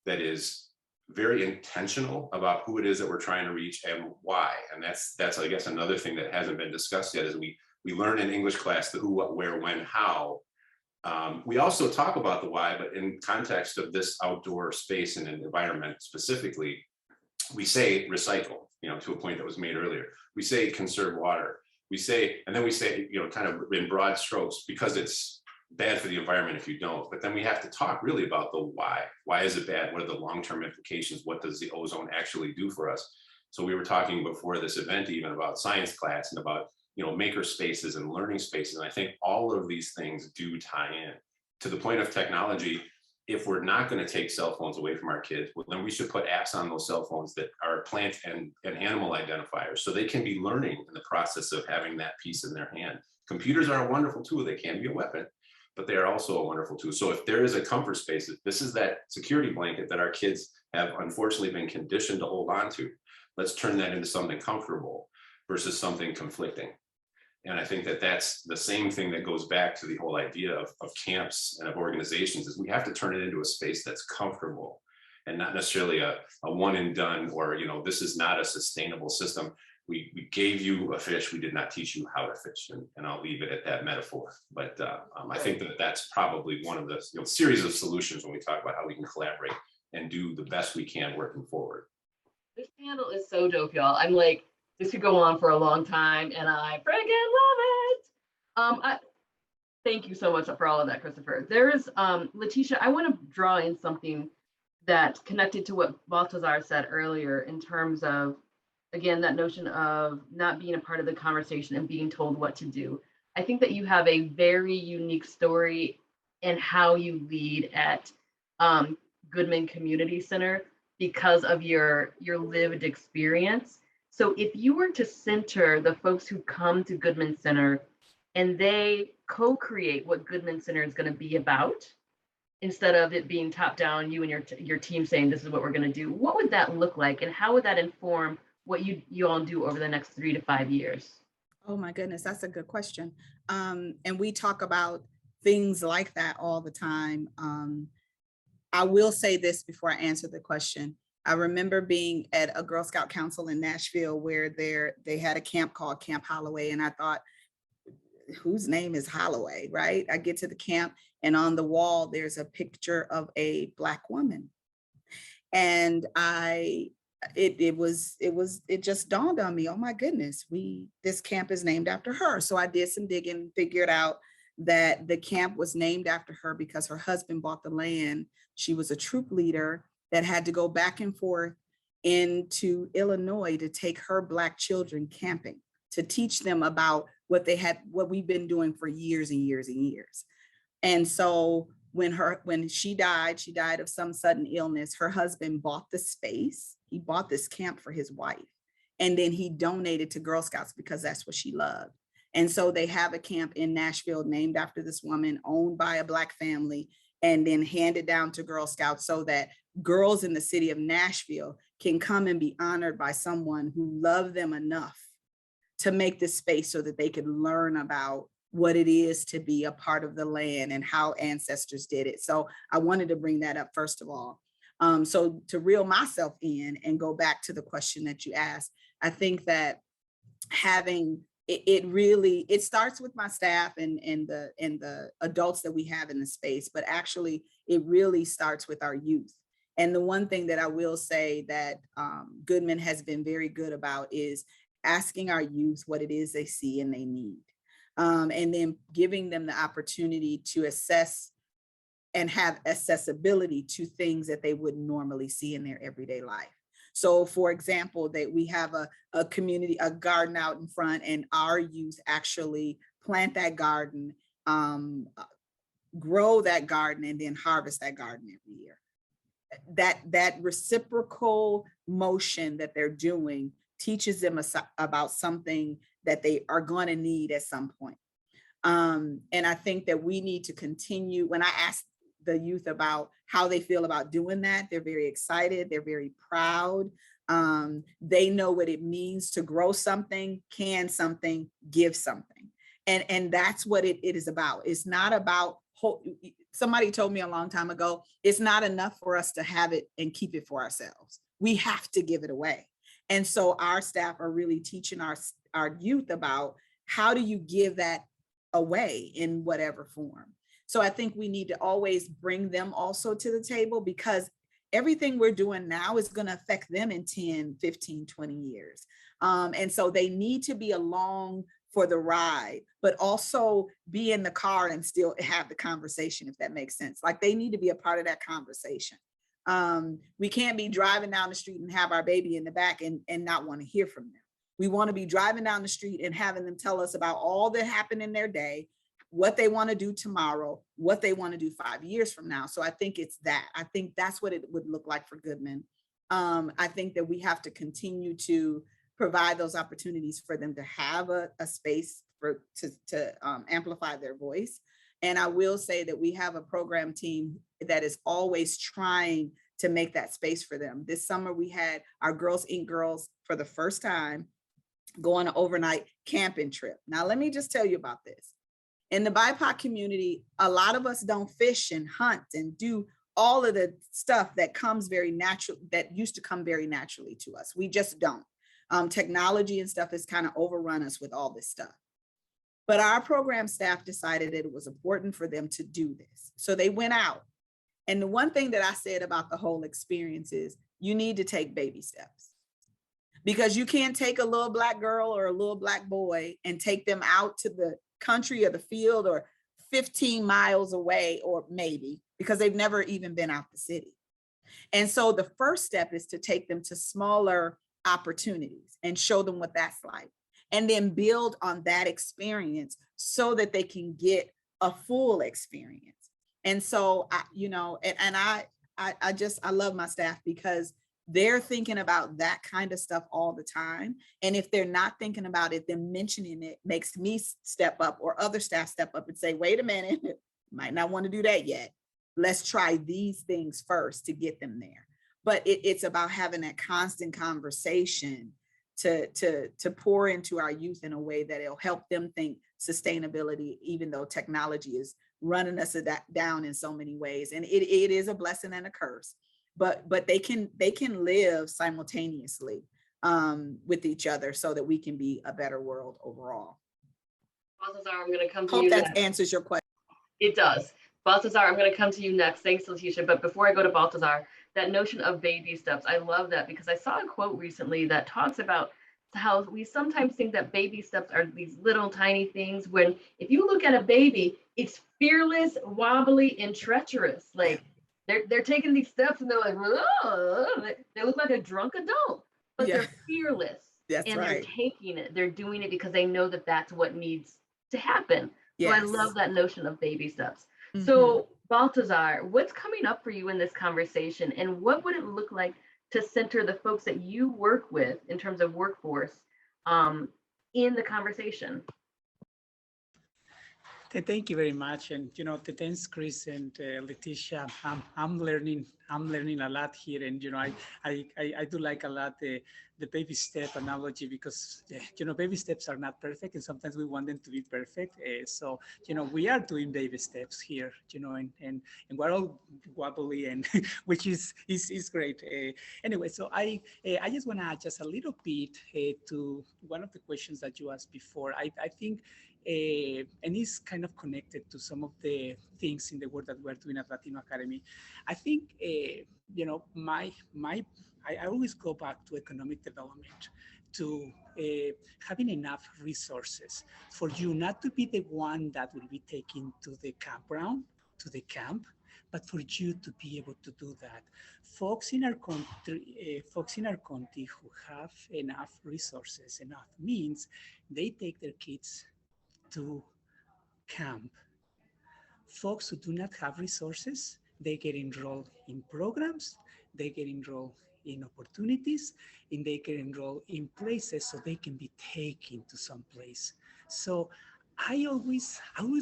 that is very intentional about who it is that we're trying to reach and why. And that's I guess another thing that hasn't been discussed yet, is we learn in English class the who, what, where, when, how. We also talk about the why, but in context of this outdoor space and environment specifically, we say recycle, to a point that was made earlier. We say conserve water. We say, and then we say, kind of in broad strokes, because it's bad for the environment if you don't. But then we have to talk really about the why. Why is it bad? What are the long-term implications? What does the ozone actually do for us? So we were talking before this event even about science class and about, you know, maker spaces and learning spaces. And I think all of these things do tie in to the point of technology. If we're not going to take cell phones away from our kids, well, then we should put apps on those cell phones that are plant and animal identifiers, so they can be learning in the process of having that piece in their hand. Computers are a wonderful tool. They can be a weapon, but they are also a wonderful tool. So if there is a comfort space, this is that security blanket that our kids have unfortunately been conditioned to hold on to. Let's turn that into something comfortable versus something conflicting. And I think that that's the same thing that goes back to the whole idea of camps and of organizations, is we have to turn it into a space that's comfortable and not necessarily a one and done, or, you know, this is not a sustainable system. We gave you a fish, we did not teach you how to fish. And I'll leave it at that metaphor. But I think that that's probably one of the, you know, series of solutions when we talk about how we can collaborate and do the best we can working forward. This panel is so dope, y'all. I'm like, this could go on for a long time, and I freaking love it. Thank you so much for all of that, Christopher. There's, Letitia, I want to draw in something that connected to what Baltazar said earlier in terms of, again, that notion of not being a part of the conversation and being told what to do. I think that you have a very unique story in how you lead at Goodman Community Center because of your lived experience. So if you were to center the folks who come to Goodman Center and they co-create what Goodman Center is going to be about, instead of it being top down, you and your team saying this is what we're going to do, what would that look like, and how would that inform what you all do over the next 3 to 5 years? Oh my goodness, that's a good question. And we talk about things like that all the time. I will say this before I answer the question. I remember being at a Girl Scout Council in Nashville where they had a camp called Camp Holloway, and I thought, whose name is Holloway, right? I get to the camp, and on the wall there's a picture of a Black woman, and it just dawned on me, oh my goodness, this camp is named after her. So I did some digging, figured out that the camp was named after her because her husband bought the land. She was a troop leader that had to go back and forth into Illinois to take her Black children camping, to teach them about what we've been doing for years and years and years. And so when she died of some sudden illness, her husband bought the space. He bought this camp for his wife, and then he donated to Girl Scouts because that's what she loved. And so they have a camp in Nashville named after this woman, owned by a Black family, and then handed down to Girl Scouts so that girls in the city of Nashville can come and be honored by someone who loved them enough to make this space so that they could learn about what it is to be a part of the land and how ancestors did it. So I wanted to bring that up first of all. So to reel myself in and go back to the question that you asked, I think that having it starts with my staff and the adults that we have in the space, but actually it really starts with our youth. And the one thing that I will say that Goodman has been very good about is asking our youth what it is they see and they need. And then giving them the opportunity to assess and have accessibility to things that they wouldn't normally see in their everyday life. So for example, that we have a community, a garden out in front, and our youth actually plant that garden, grow that garden, and then harvest that garden every year. That reciprocal motion that they're doing teaches them about something that they are going to need at some point. And I think that we need to continue. When I ask the youth about how they feel about doing that, they're very excited, they're very proud. They know what it means to grow something, can something, give something. And that's what it is about. It's not about, somebody told me a long time ago, it's not enough for us to have it and keep it for ourselves. We have to give it away. And so our staff are really teaching our youth about how do you give that away in whatever form. So I think we need to always bring them also to the table, because everything we're doing now is going to affect them in 10, 15, 20 years. And so they need to be along for the ride, but also be in the car and still have the conversation, if that makes sense. Like they need to be a part of that conversation. We can't be driving down the street and have our baby in the back and not want to hear from them. We want to be driving down the street and having them tell us about all that happened in their day, what they want to do tomorrow, what they want to do 5 years from now. So I think it's that. I think that's what it would look like for Goodman. I think that we have to continue to provide those opportunities for them to have a space to amplify their voice. And I will say that we have a program team that is always trying to make that space for them. This summer, we had our Girls Inc. girls for the first time go on an overnight camping trip. Now, let me just tell you about this. In the BIPOC community, a lot of us don't fish and hunt and do all of the stuff that comes very natural, that used to come very naturally to us. We just don't. Technology and stuff has kind of overrun us with all this stuff. But our program staff decided that it was important for them to do this. So they went out. And the one thing that I said about the whole experience is you need to take baby steps. Because you can't take a little Black girl or a little Black boy and take them out to the country or the field or 15 miles away, or maybe because they've never even been out the city. And so the first step is to take them to smaller opportunities and show them what that's like, and then build on that experience so that they can get a full experience. And so I love my staff because they're thinking about that kind of stuff all the time. And if they're not thinking about it, then mentioning it makes me step up, or other staff step up and say, wait a minute, might not want to do that yet. Let's try these things first to get them there. But it's about having that constant conversation to pour into our youth in a way that it'll help them think sustainability, even though technology is running us down in so many ways. And it is a blessing and a curse. But they can live simultaneously with each other so that we can be a better world overall. Balthazar, I'm going to come to Hope you that next. answers your question. It does. Balthazar, I'm going to come to you next. Thanks, Letitia. But before I go to Balthazar, that notion of baby steps, I love that because I saw a quote recently that talks about how we sometimes think that baby steps are these little tiny things, when if you look at a baby, it's fearless, wobbly, and treacherous. Like they're taking these steps and they're like, oh, they look like a drunk adult, but they're fearless. That's and right. They're taking it. They're doing it because they know that that's what needs to happen. Yes. So I love that notion of baby steps. Mm-hmm. So Balthazar, what's coming up for you in this conversation, and what would it look like to center the folks that you work with in terms of workforce in the conversation? Thank you very much, and thanks, Chris and Letitia. I'm learning a lot here, and I do like a lot the baby step analogy, because baby steps are not perfect, and sometimes we want them to be perfect. So we are doing baby steps here, and we're all wobbly, and which is great. Anyway, so I just want to add just a little bit to one of the questions that you asked before. I think. And it's kind of connected to some of the things in the work that we're doing at Latino Academy. I think, I always go back to economic development, to having enough resources for you not to be the one that will be taken to the campground, to the camp, but for you to be able to do that. Folks in our country who have enough resources, enough means, they take their kids to camp. Folks who do not have resources, they get enrolled in programs, they get enrolled in opportunities, and they get enrolled in places so they can be taken to some place. So I always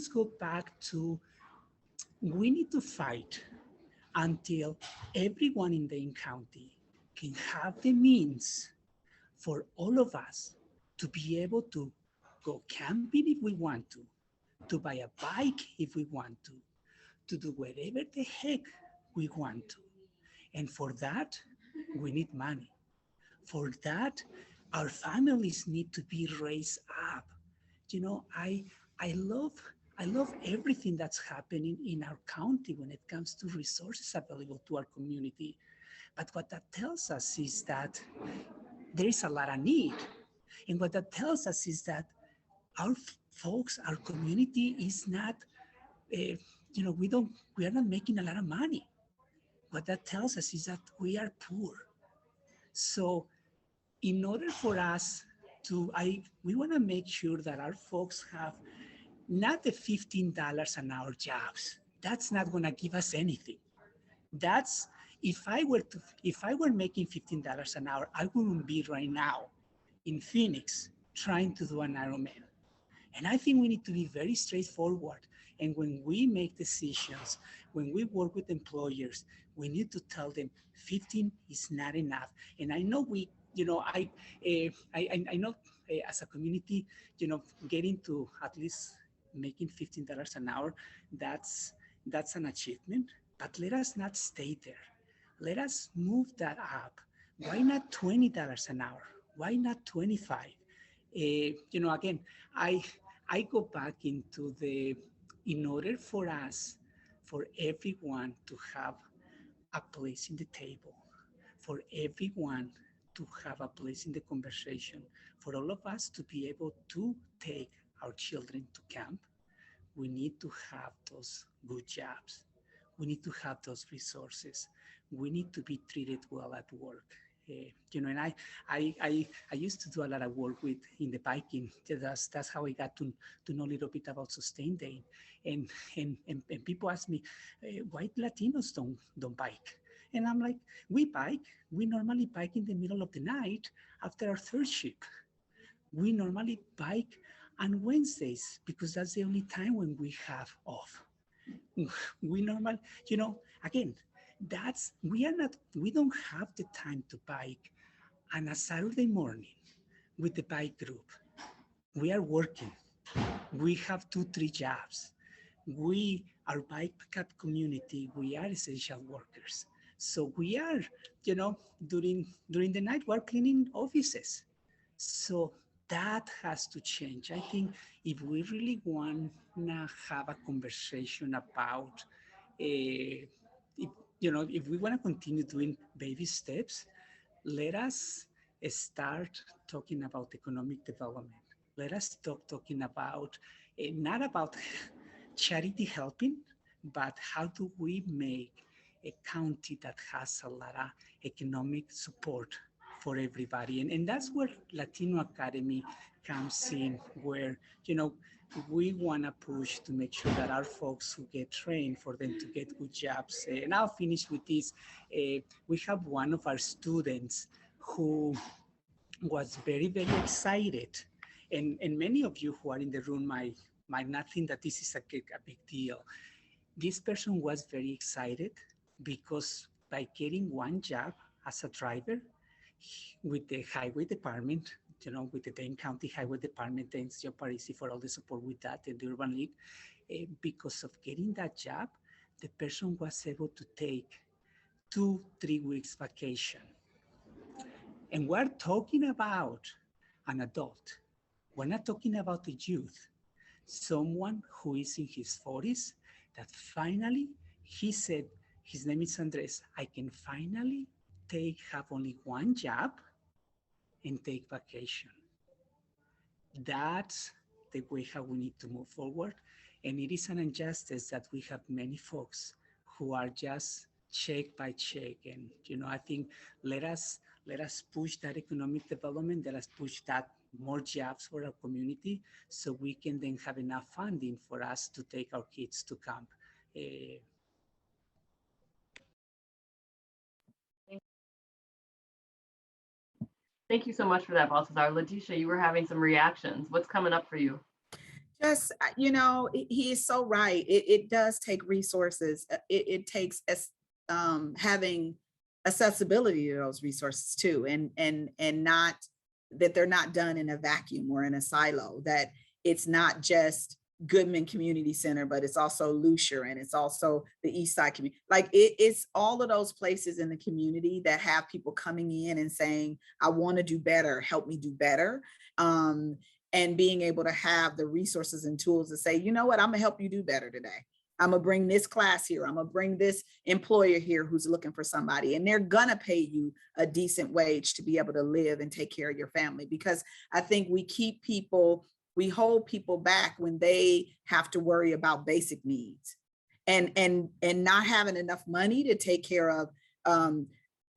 go back to, we need to fight until everyone in Dane County can have the means for all of us to be able to go camping if we want to buy a bike if we want to do whatever the heck we want to. And for that, we need money. For that, our families need to be raised up. I love everything that's happening in our county when it comes to resources available to our community. But what that tells us is that there is a lot of need. And what that tells us is that our folks, our community is not, we are not making a lot of money. What that tells us is that we are poor. So in order for us we want to make sure that our folks have not the $15 an hour jobs. That's not going to give us anything. That's if I were making $15 an hour, I wouldn't be right now in Phoenix trying to do an Ironman. And I think we need to be very straightforward. And when we make decisions, when we work with employers, we need to tell them 15 is not enough. And I know I know as a community, getting to at least making $15 an hour, that's an achievement. But let us not stay there. Let us move that up. Why not $20 an hour? Why not 25? Again, I go back into in order for us, for everyone to have a place in the table, for everyone to have a place in the conversation, for all of us to be able to take our children to camp, we need to have those good jobs. We need to have those resources. We need to be treated well at work. And I used to do a lot of work in the biking. That's how I got to know a little bit about Sustain Day. And people ask me, why Latinos don't bike? And I'm like, we bike. We normally bike in the middle of the night after our third shift. We normally bike on Wednesdays because that's the only time when we have off. We normally, again, we don't have the time to bike on a Saturday morning with the bike group. We are working. We have 2-3 jobs. Our bike pickup community, we are essential workers. So we are, during the night, we're cleaning offices. So that has to change. I think if we really want to have a conversation about, if we want to continue doing baby steps, let us start talking about economic development. Let us talking about, not about charity helping, but how do we make a county that has a lot of economic support for everybody. And that's where Latino Academy comes in, where, we want to push to make sure that our folks who get trained, for them to get good jobs. And I'll finish with this. We have one of our students who was very, very excited. And many of you who are in the room might not think that this is a big deal. This person was very excited because by getting one job as a driver with the highway department, with the Dane County Highway Department, thanks Joe Parisi for all the support with that, and the Urban League, because of getting that job, the person was able to take 2-3 weeks vacation. And we're talking about an adult. We're not talking about a youth. Someone who is in his 40s that finally, he said, his name is Andres, I can finally have only one job and take vacation. That's the way how we need to move forward. And it is an injustice that we have many folks who are just check by check. And, I think let us push that economic development, let us push that more jobs for our community so we can then have enough funding for us to take our kids to camp. Thank you so much for that, Baltazar. Leticia, you were having some reactions. What's coming up for you? Just, he is so right. It does take resources. It takes having accessibility to those resources too, and not that they're not done in a vacuum or in a silo, that it's not just Goodman Community Center, but it's also Lucier, and it's also the East Side community. Like it's all of those places in the community that have people coming in and saying, I want to do better, help me do better. And being able to have the resources and tools to say, you know what, I'm gonna help you do better today. I'm gonna bring this class here. I'm gonna bring this employer here who's looking for somebody, and they're gonna pay you a decent wage to be able to live and take care of your family. Because I think we keep people we hold people back when they have to worry about basic needs, and not having enough money to take care of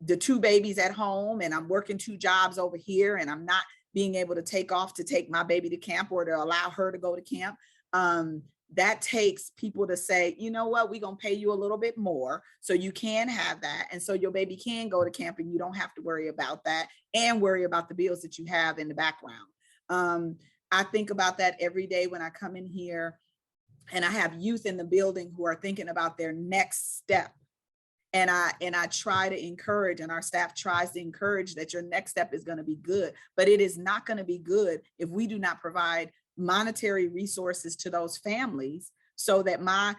the 2 babies at home, and I'm working 2 jobs over here, and I'm not being able to take off to take my baby to camp or to allow her to go to camp. That takes people to say, you know what, we're going to pay you a little bit more so you can have that. And so your baby can go to camp and you don't have to worry about that and worry about the bills that you have in the background. I think about that every day when I come in here, and I have youth in the building who are thinking about their next step. And I try to encourage, and our staff tries to encourage, that your next step is going to be good, but it is not going to be good if we do not provide monetary resources to those families, so that my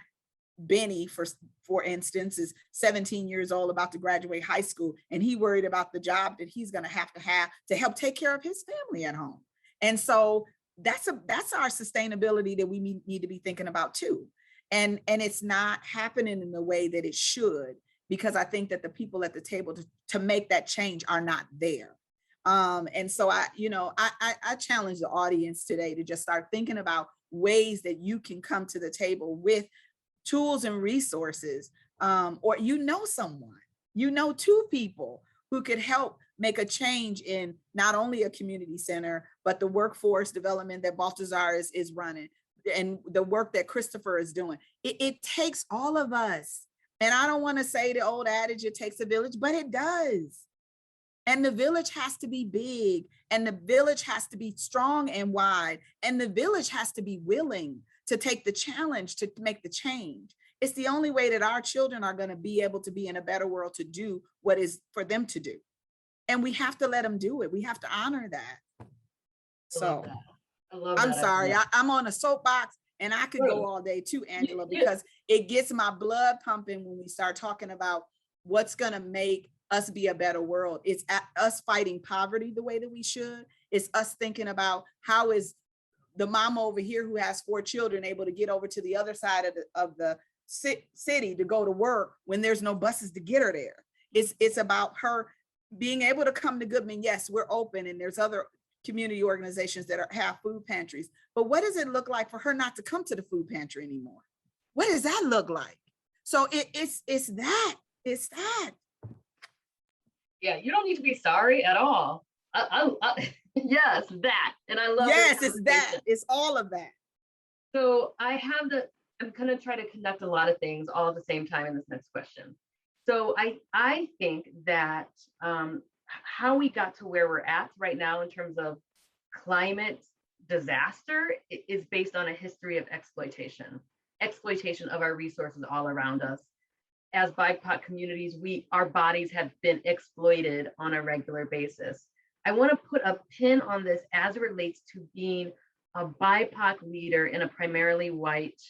Benny, for instance, is 17 years old, about to graduate high school, and he worried about the job that he's going to have to help take care of his family at home. And so that's our sustainability that we need to be thinking about too. And it's not happening in the way that it should, because I think that the people at the table to make that change are not there. And so I challenge the audience today to just start thinking about ways that you can come to the table with tools and resources, or someone, 2 people who could help make a change in not only a community center, but the workforce development that Baltazar is running, and the work that Christopher is doing. It takes all of us. And I don't want to say the old adage, it takes a village, but it does. And the village has to be big, and the village has to be strong and wide, and the village has to be willing to take the challenge to make the change. It's the only way that our children are going to be able to be in a better world to do what is for them to do. And we have to let them do it. We have to honor that. So I'm sorry, I'm on a soapbox, and I could go all day too, Angela, because it gets my blood pumping when we start talking about what's going to make us be a better world. It's us fighting poverty the way that we should. It's us thinking about how is the mama over here who has 4 children able to get over to the other side of the city to go to work when there's no buses to get her there. It's about her being able to come to Goodman. Yes, we're open, and there's other community organizations that have food pantries, but what does it look like for her not to come to the food pantry anymore? What does that look like? So it's that. Yeah, you don't need to be sorry at all. Yes, that. And I love yes, it's that. It's all of that. So I'm going to try to connect a lot of things all at the same time in this next question. So I think that how we got to where we're at right now in terms of climate disaster is based on a history of exploitation of our resources all around us. As BIPOC communities, our bodies have been exploited on a regular basis. I want to put a pin on this as it relates to being a BIPOC leader in a primarily white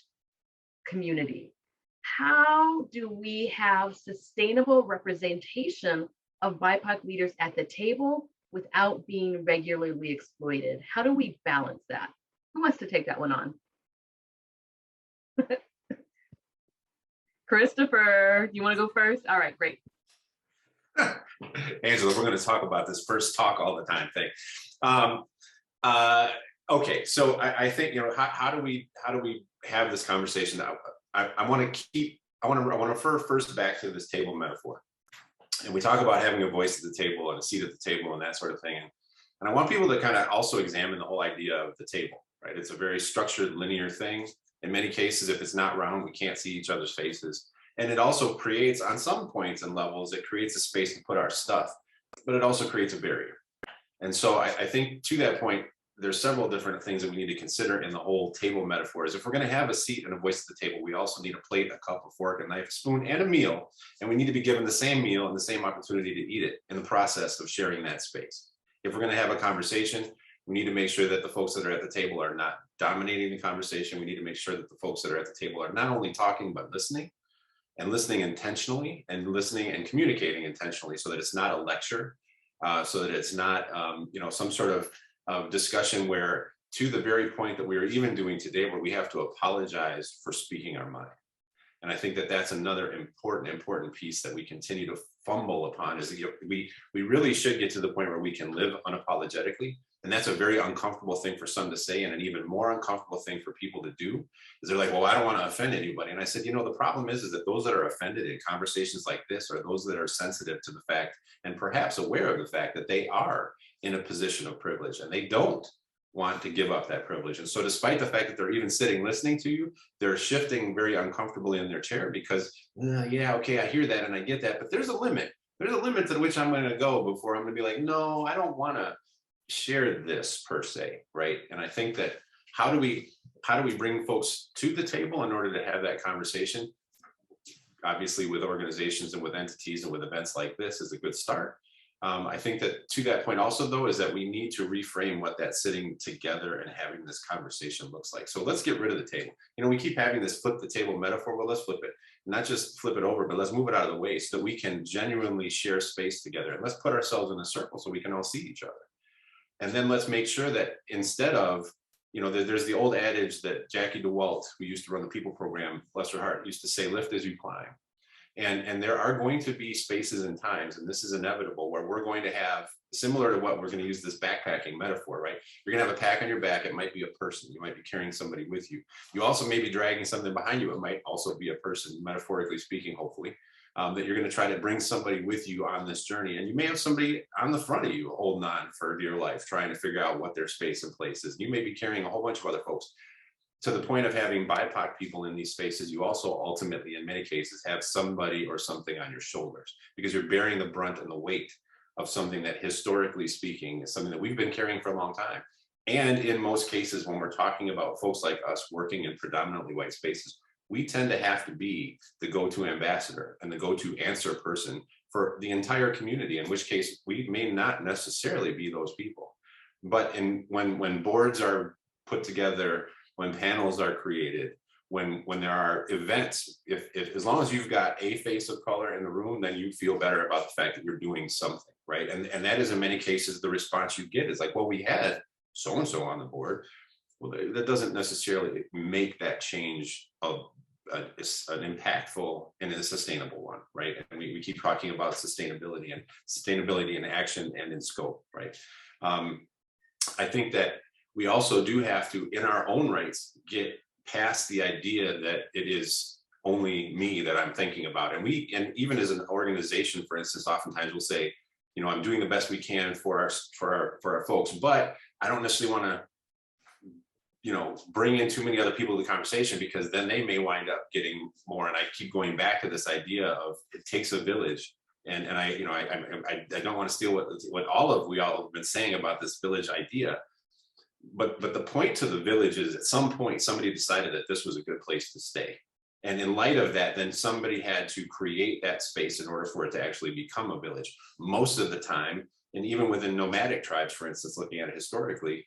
community. How do we have sustainable representation of BIPOC leaders at the table without being regularly exploited? How do we balance that? Who wants to take that one on? Christopher, you want to go first? All right, great. Angela, we're going to talk about this first talk all the time thing. Okay, so I think, how do we have this conversation? I want to refer first back to this table metaphor. And we talk about having a voice at the table and a seat at the table and that sort of thing. And I want people to kind of also examine the whole idea of the table, right? It's a very structured, linear thing. In many cases, if it's not round, we can't see each other's faces. And it also creates, on some points and levels, it creates a space to put our stuff, but it also creates a barrier. And so I think to that point, there's several different things that we need to consider in the whole table metaphors. If we're going to have a seat and a voice at the table, we also need a plate, a cup, a fork, a knife, a spoon, and a meal. And we need to be given the same meal and the same opportunity to eat it in the process of sharing that space. If we're going to have a conversation, we need to make sure that the folks that are at the table are not dominating the conversation. We need to make sure that the folks that are at the table are not only talking, but listening, and listening intentionally, and listening and communicating intentionally, so that it's not a lecture, so that it's not some sort of discussion where, to the very point that we are even doing today, where we have to apologize for speaking our mind. And I think that that's another important piece that we continue to fumble upon, is that we really should get to the point where we can live unapologetically, And that's a very uncomfortable thing for some to say, and an even more uncomfortable thing for people to do, is they're like, well, I don't want to offend anybody. And I said, the problem is that those that are offended in conversations like this are those that are sensitive to the fact and perhaps aware of the fact that they are in a position of privilege and they don't want to give up that privilege. And so despite the fact that they're even sitting listening to you, they're shifting very uncomfortably in their chair because, yeah, okay, I hear that and I get that, but there's a limit. There's a limit to which I'm going to go before I'm going to be like, no, I don't want to share this per se, right? And I think that how do we bring folks to the table in order to have that conversation? Obviously, with organizations and with entities and with events like this is a good start. I think that to that point also, though, is that we need to reframe what that sitting together and having this conversation looks like. So let's get rid of the table. We keep having this flip the table metaphor. Well, let's flip it. Not just flip it over, but let's move it out of the way so that we can genuinely share space together. And let's put ourselves in a circle so we can all see each other. And then let's make sure that instead of, there's the old adage that Jackie DeWalt, who used to run the People program, bless her heart, used to say, lift as you climb. And there are going to be spaces and times, and this is inevitable, where we're going to have, similar to what we're going to use this backpacking metaphor, right? You're going to have a pack on your back. It might be a person. You might be carrying somebody with you. You also may be dragging something behind you. It might also be a person, metaphorically speaking, hopefully, that you're going to try to bring somebody with you on this journey. And you may have somebody on the front of you holding on for dear life, trying to figure out what their space and place is. You may be carrying a whole bunch of other folks. To the point of having BIPOC people in these spaces, you also ultimately, in many cases, have somebody or something on your shoulders because you're bearing the brunt and the weight of something that, historically speaking, is something that we've been carrying for a long time. And in most cases, when we're talking about folks like us working in predominantly white spaces, we tend to have to be the go-to ambassador and the go-to answer person for the entire community, in which case we may not necessarily be those people. But when boards are put together, when panels are created, when there are events, if as long as you've got a face of color in the room, then you feel better about the fact that you're doing something, right? And that is in many cases the response you get is like, well, we had so-and-so on the board. Well, that doesn't necessarily make that change an impactful and a sustainable one, right? And we keep talking about sustainability in action and in scope, right? I think that we also do have to, in our own rights, get past the idea that it is only me that I'm thinking about. And even as an organization, for instance, oftentimes we'll say, I'm doing the best we can for our folks, but I don't necessarily want to, bring in too many other people to the conversation because then they may wind up getting more. And I keep going back to this idea of it takes a village. And I don't want to steal what we all have been saying about this village idea. But the point to the village is at some point, somebody decided that this was a good place to stay. And in light of that, then somebody had to create that space in order for it to actually become a village. Most of the time, and even within nomadic tribes, for instance, looking at it historically,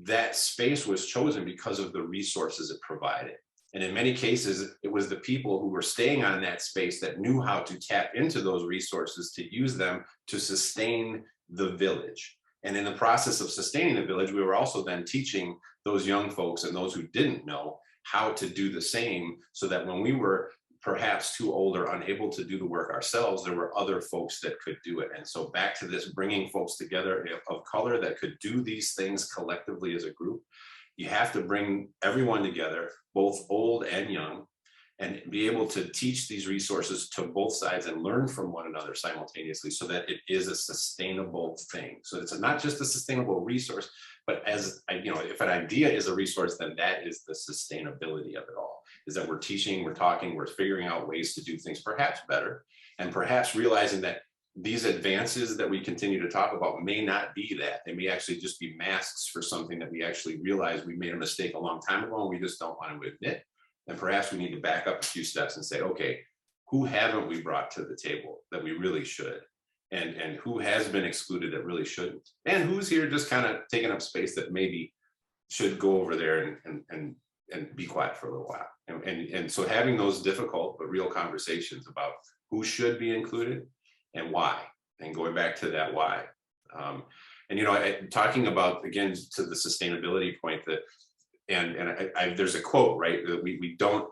that space was chosen because of the resources it provided. And in many cases, it was the people who were staying on that space that knew how to tap into those resources to use them to sustain the village. And in the process of sustaining the village, we were also then teaching those young folks and those who didn't know how to do the same, so that when we were perhaps too old or unable to do the work ourselves, there were other folks that could do it. And so back to this bringing folks together of color that could do these things collectively as a group, you have to bring everyone together, both old and young, and be able to teach these resources to both sides and learn from one another simultaneously so that it is a sustainable thing. So it's not just a sustainable resource, but as if an idea is a resource, then that is the sustainability of it all, is that we're teaching, we're talking, we're figuring out ways to do things perhaps better, and perhaps realizing that these advances that we continue to talk about may not be that. They may actually just be masks for something that we actually realized we made a mistake a long time ago and we just don't want to admit. And perhaps we need to back up a few steps and say, okay, who haven't we brought to the table that we really should? And who has been excluded that really shouldn't? And who's here just kind of taking up space that maybe should go over there and be quiet for a little while. And so having those difficult but real conversations about who should be included and why, and going back to that why. Talking about, again, to the sustainability point, that and there's a quote, right, that we don't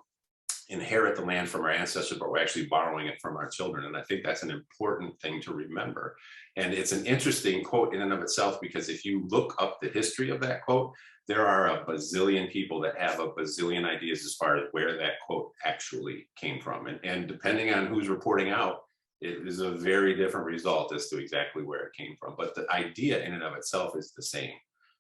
inherit the land from our ancestors, but we're actually borrowing it from our children. And I think that's an important thing to remember. And it's an interesting quote in and of itself, because if you look up the history of that quote, there are a bazillion people that have a bazillion ideas as far as where that quote actually came from. And depending on who's reporting out, it is a very different result as to exactly where it came from. But the idea in and of itself is the same,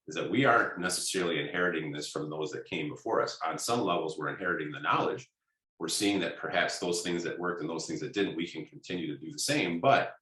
is that we aren't necessarily inheriting this from those that came before us. On some levels, we're inheriting the knowledge. We're seeing that perhaps those things that worked and those things that didn't, we can continue to do the same, but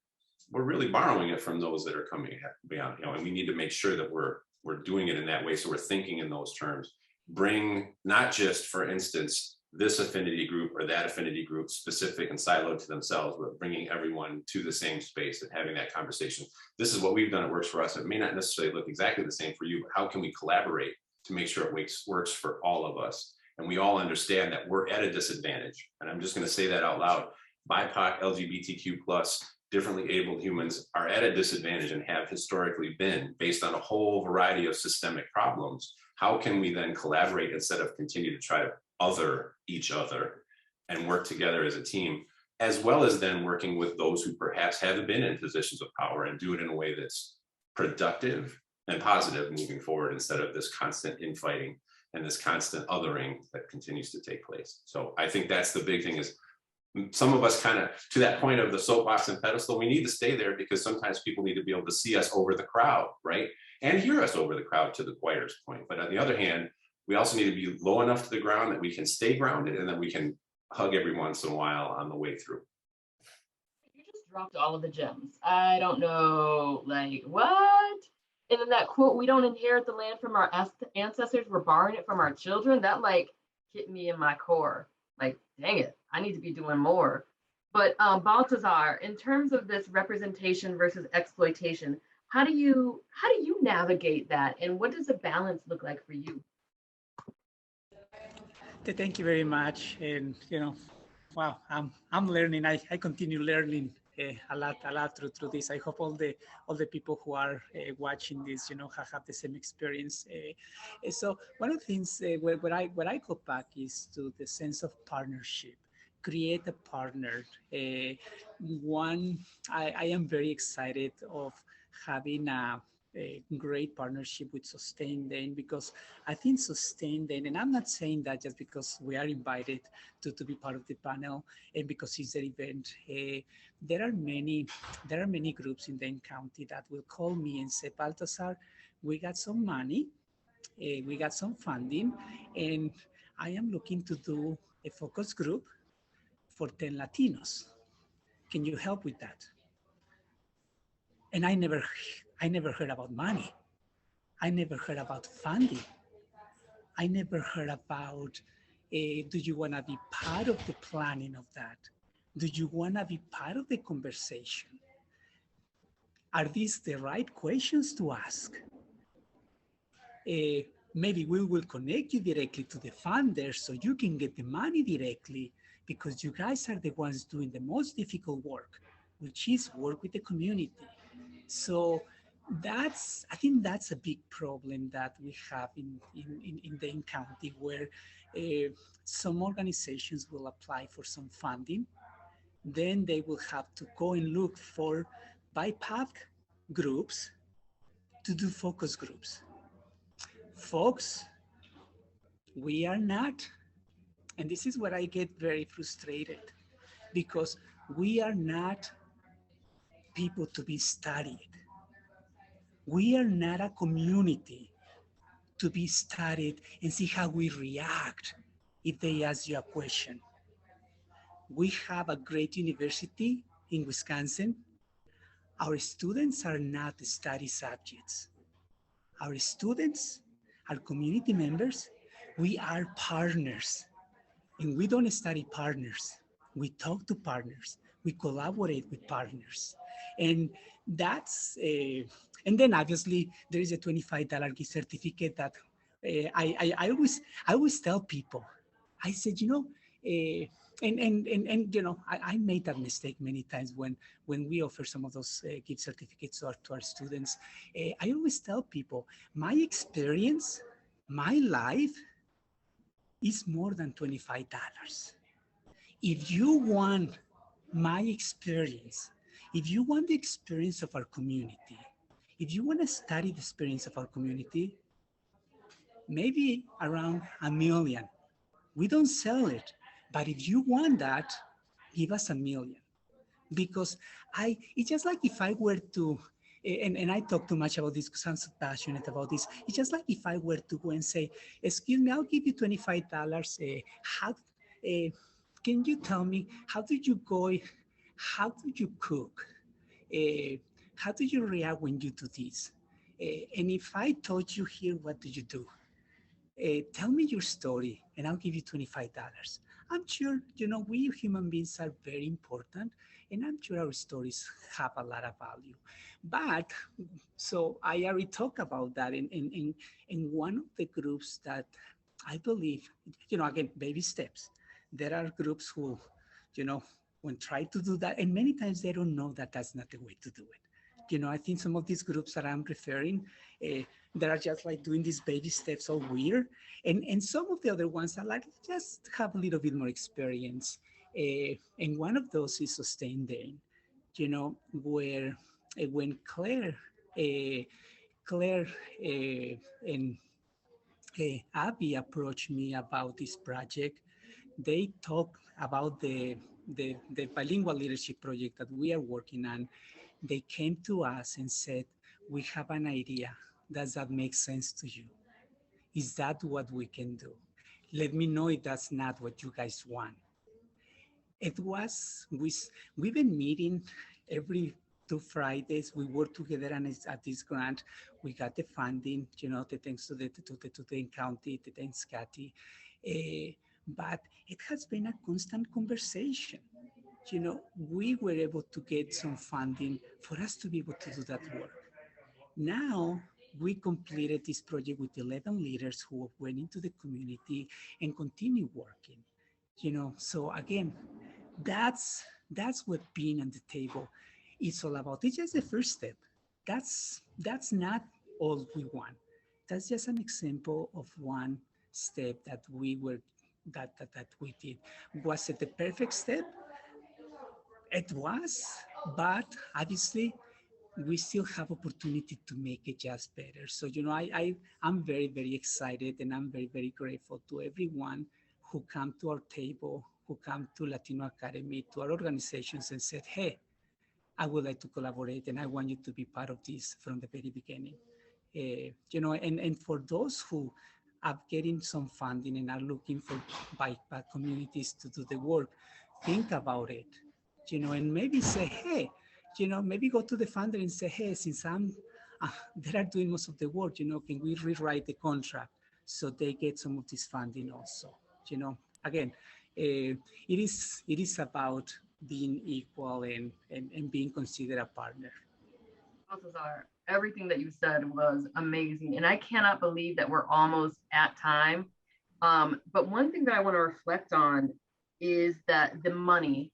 we're really borrowing it from those that are coming beyond, and we need to make sure that we're doing it in that way. So we're thinking in those terms. Bring not just, for instance, this affinity group or that affinity group specific and siloed to themselves, but bringing everyone to the same space and having that conversation. This is what we've done, it works for us. It may not necessarily look exactly the same for you, but how can we collaborate to make sure it works for all of us? And we all understand that we're at a disadvantage. And I'm just going to say that out loud. BIPOC, LGBTQ+, differently abled humans are at a disadvantage and have historically been, based on a whole variety of systemic problems. How can we then collaborate instead of continue to try to other each other and work together as a team, as well as then working with those who perhaps haven't been in positions of power, and do it in a way that's productive and positive moving forward, instead of this constant infighting and this constant othering that continues to take place. So I think that's the big thing, is some of us kind of, to that point of the soapbox and pedestal, we need to stay there, because sometimes people need to be able to see us over the crowd, right? And hear us over the crowd, to the choir's point. But on the other hand, we also need to be low enough to the ground that we can stay grounded, and then we can hug every once in a while on the way through. You just dropped all of the gems. I don't know, like, what? And then that quote, we don't inherit the land from our ancestors, we're borrowing it from our children. That like hit me in my core. Like, dang it, I need to be doing more. But Baltazar, in terms of this representation versus exploitation, how do you navigate that? And what does the balance look like for you? Thank you very much. And, wow, I'm learning. I continue learning a lot through this. I hope all the people who are watching this, have the same experience. So one of the things where I go back is to the sense of partnership. Create a partner. I am very excited of having a great partnership with Sustain Dane, because I think Sustain Dane, and I'm not saying that just because we are invited to be part of the panel and because it's an event. There are many groups in Dane County that will call me and say, Baltazar, we got some money, we got some funding, and I am looking to do a focus group for 10 Latinos. Can you help with that? And I never heard about money. I never heard about funding. I never heard about, do you want to be part of the planning of that? Do you want to be part of the conversation? Are these the right questions to ask? Maybe we will connect you directly to the funders so you can get the money directly, because you guys are the ones doing the most difficult work, which is work with the community. So I think that's a big problem that we have in Dane County, where some organizations will apply for some funding. Then they will have to go and look for BIPOC groups to do focus groups. Folks, we are not, and this is where I get very frustrated, because we are not people to be studied. We are not a community to be studied and see how we react if they ask you a question. We have a great university in Wisconsin. Our students are not study subjects. Our students are community members. We are partners, and we don't study partners. We talk to partners. We collaborate with partners. And that's, and then obviously there is a $25 gift certificate that I always tell people. I said, I made that mistake many times when we offer some of those gift certificates to our students. I always tell people, my experience, my life is more than $25. if you want my experience, if you want the experience of our community, if you want to study the experience of our community, maybe around $1 million. We don't sell it, but if you want that, give us $1 million. Because it's just like if I were to, and I talk too much about this because I'm so passionate about this. It's just like if I were to go and say, excuse me, I'll give you $25. Can you tell me, how did you cook? How do you react when you do this? And if I told you here, what do you do? Tell me your story and I'll give you $25. I'm sure, we human beings are very important and I'm sure our stories have a lot of value. But, so I already talked about that in one of the groups that I believe, again, baby steps. There are groups who, when try to do that, and many times they don't know that that's not the way to do it. I think some of these groups that I'm referring, that are just like doing these baby steps all weird. And some of the other ones are like, just have a little bit more experience. And one of those is Sustain Day, where when Claire and Abby approached me about this project, they talked about the bilingual leadership project that we are working on. They came to us and said, we have an idea. Does that make sense to you? Is that what we can do? Let me know if that's not what you guys want. We've been meeting every 2 Fridays. We work together at this grant. We got the funding, the thanks to the county, the thanks Kathy. But it has been a constant conversation. We were able to get some funding for us to be able to do that work. Now, we completed this project with 11 leaders who went into the community and continue working. So again, that's what being on the table is all about. It's just the first step. That's not all we want. That's just an example of one step that we did. Was it the perfect step? It was, but obviously we still have opportunity to make it just better. So, I'm very, very excited and I'm very, very grateful to everyone who come to our table, who come to Latino Academy, to our organizations and said, hey, I would like to collaborate and I want you to be part of this from the very beginning. And for those who are getting some funding and are looking for BIPOC communities to do the work, think about it, and maybe say, hey, maybe go to the funder and say, hey, since they are doing most of the work, can we rewrite the contract so they get some of this funding also? Again, it is about being equal and being considered a partner. Balthazar, everything that you said was amazing. And I cannot believe that we're almost at time. But one thing that I want to reflect on is that the money,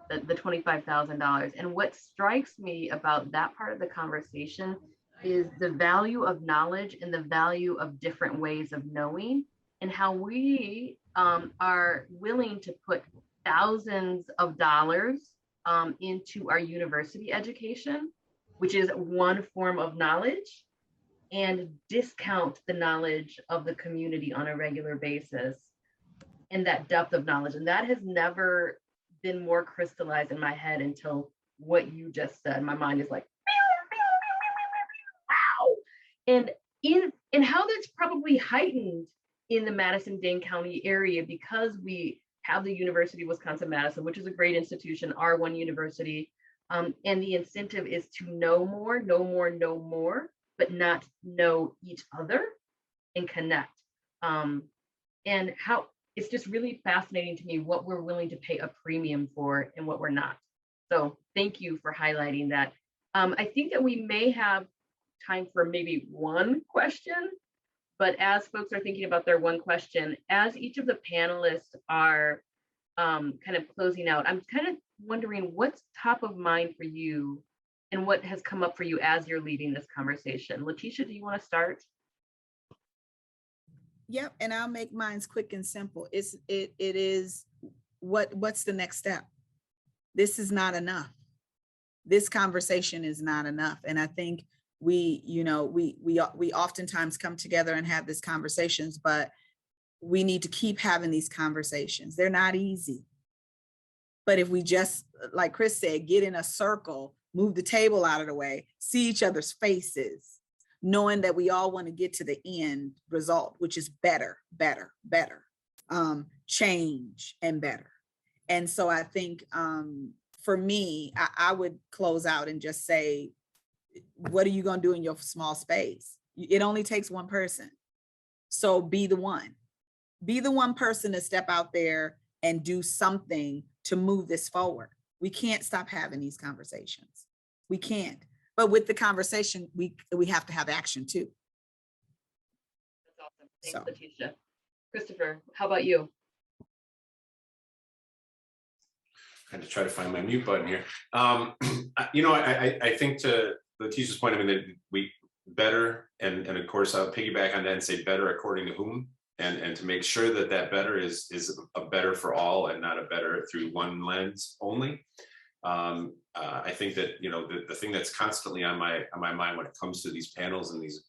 the $25,000. And what strikes me about that part of the conversation is the value of knowledge and the value of different ways of knowing, and how we are willing to put thousands of dollars into our university education, which is one form of knowledge, and discount the knowledge of the community on a regular basis and that depth of knowledge. And that has never been more crystallized in my head until what you just said. My mind is like, wow. And in how that's probably heightened in the Madison-Dane County area, because we have the University of Wisconsin-Madison, which is a great institution, R1 University. And the incentive is to know more, but not know each other and connect. And how it's just really fascinating to me what we're willing to pay a premium for and what we're not. So thank you for highlighting that. I think that we may have time for maybe one question, but as folks are thinking about their one question, as each of the panelists are kind of closing out, I'm kind of wondering what's top of mind for you and what has come up for you as you're leading this conversation. Leticia, do you want to start? Yep, and I'll make mine quick and simple. It is what's the next step? This is not enough. This conversation is not enough. And I think we oftentimes come together and have these conversations, but we need to keep having these conversations. They're not easy. But if we just, like Chris said, get in a circle, move the table out of the way, see each other's faces, knowing that we all want to get to the end result, which is better, change and better. And so I think for me, I would close out and just say, what are you going to do in your small space? It only takes one person. So be the one. Be the one person to step out there and do something to move this forward. We can't stop having these conversations. We can't. But with the conversation, we have to have action too. That's awesome. Thanks, Letitia. Christopher, how about you? Kind of try to find my mute button here. I think to Letitia's point, I mean, that we better, and of course I'll piggyback on that and say better according to whom, and to make sure that that better is a better for all and not a better through one lens only. I think that, the thing that's constantly on my mind when it comes to these panels and these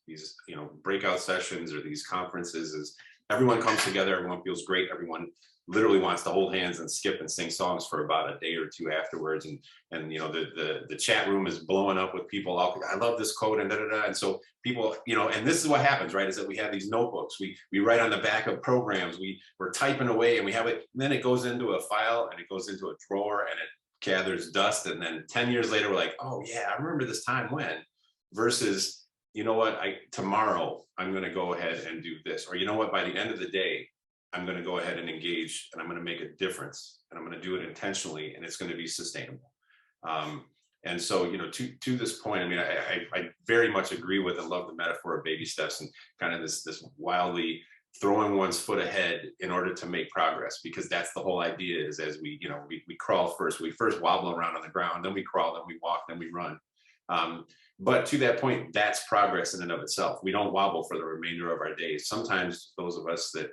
breakout sessions or these conferences is everyone comes together, everyone feels great, everyone literally wants to hold hands and skip and sing songs for about a day or two afterwards, and the chat room is blowing up with people. I love this code and and so people, and this is what happens, right? Is that we have these notebooks, we write on the back of programs, we're typing away, and we have it, and then it goes into a file and it goes into a drawer and it gathers dust, and then 10 years later we're like, oh yeah, I remember this time when, versus, you know what, tomorrow I'm going to go ahead and do this, or you know what, by the end of the day I'm going to go ahead and engage, and I'm going to make a difference, and I'm going to do it intentionally, and it's going to be sustainable. And so, to this point, I mean, I very much agree with and love the metaphor of baby steps and kind of this wildly throwing one's foot ahead in order to make progress, because that's the whole idea, is as we crawl first, we first wobble around on the ground, then we crawl, then we walk, then we run. But to that point, that's progress in and of itself. We don't wobble for the remainder of our days. Sometimes those of us that,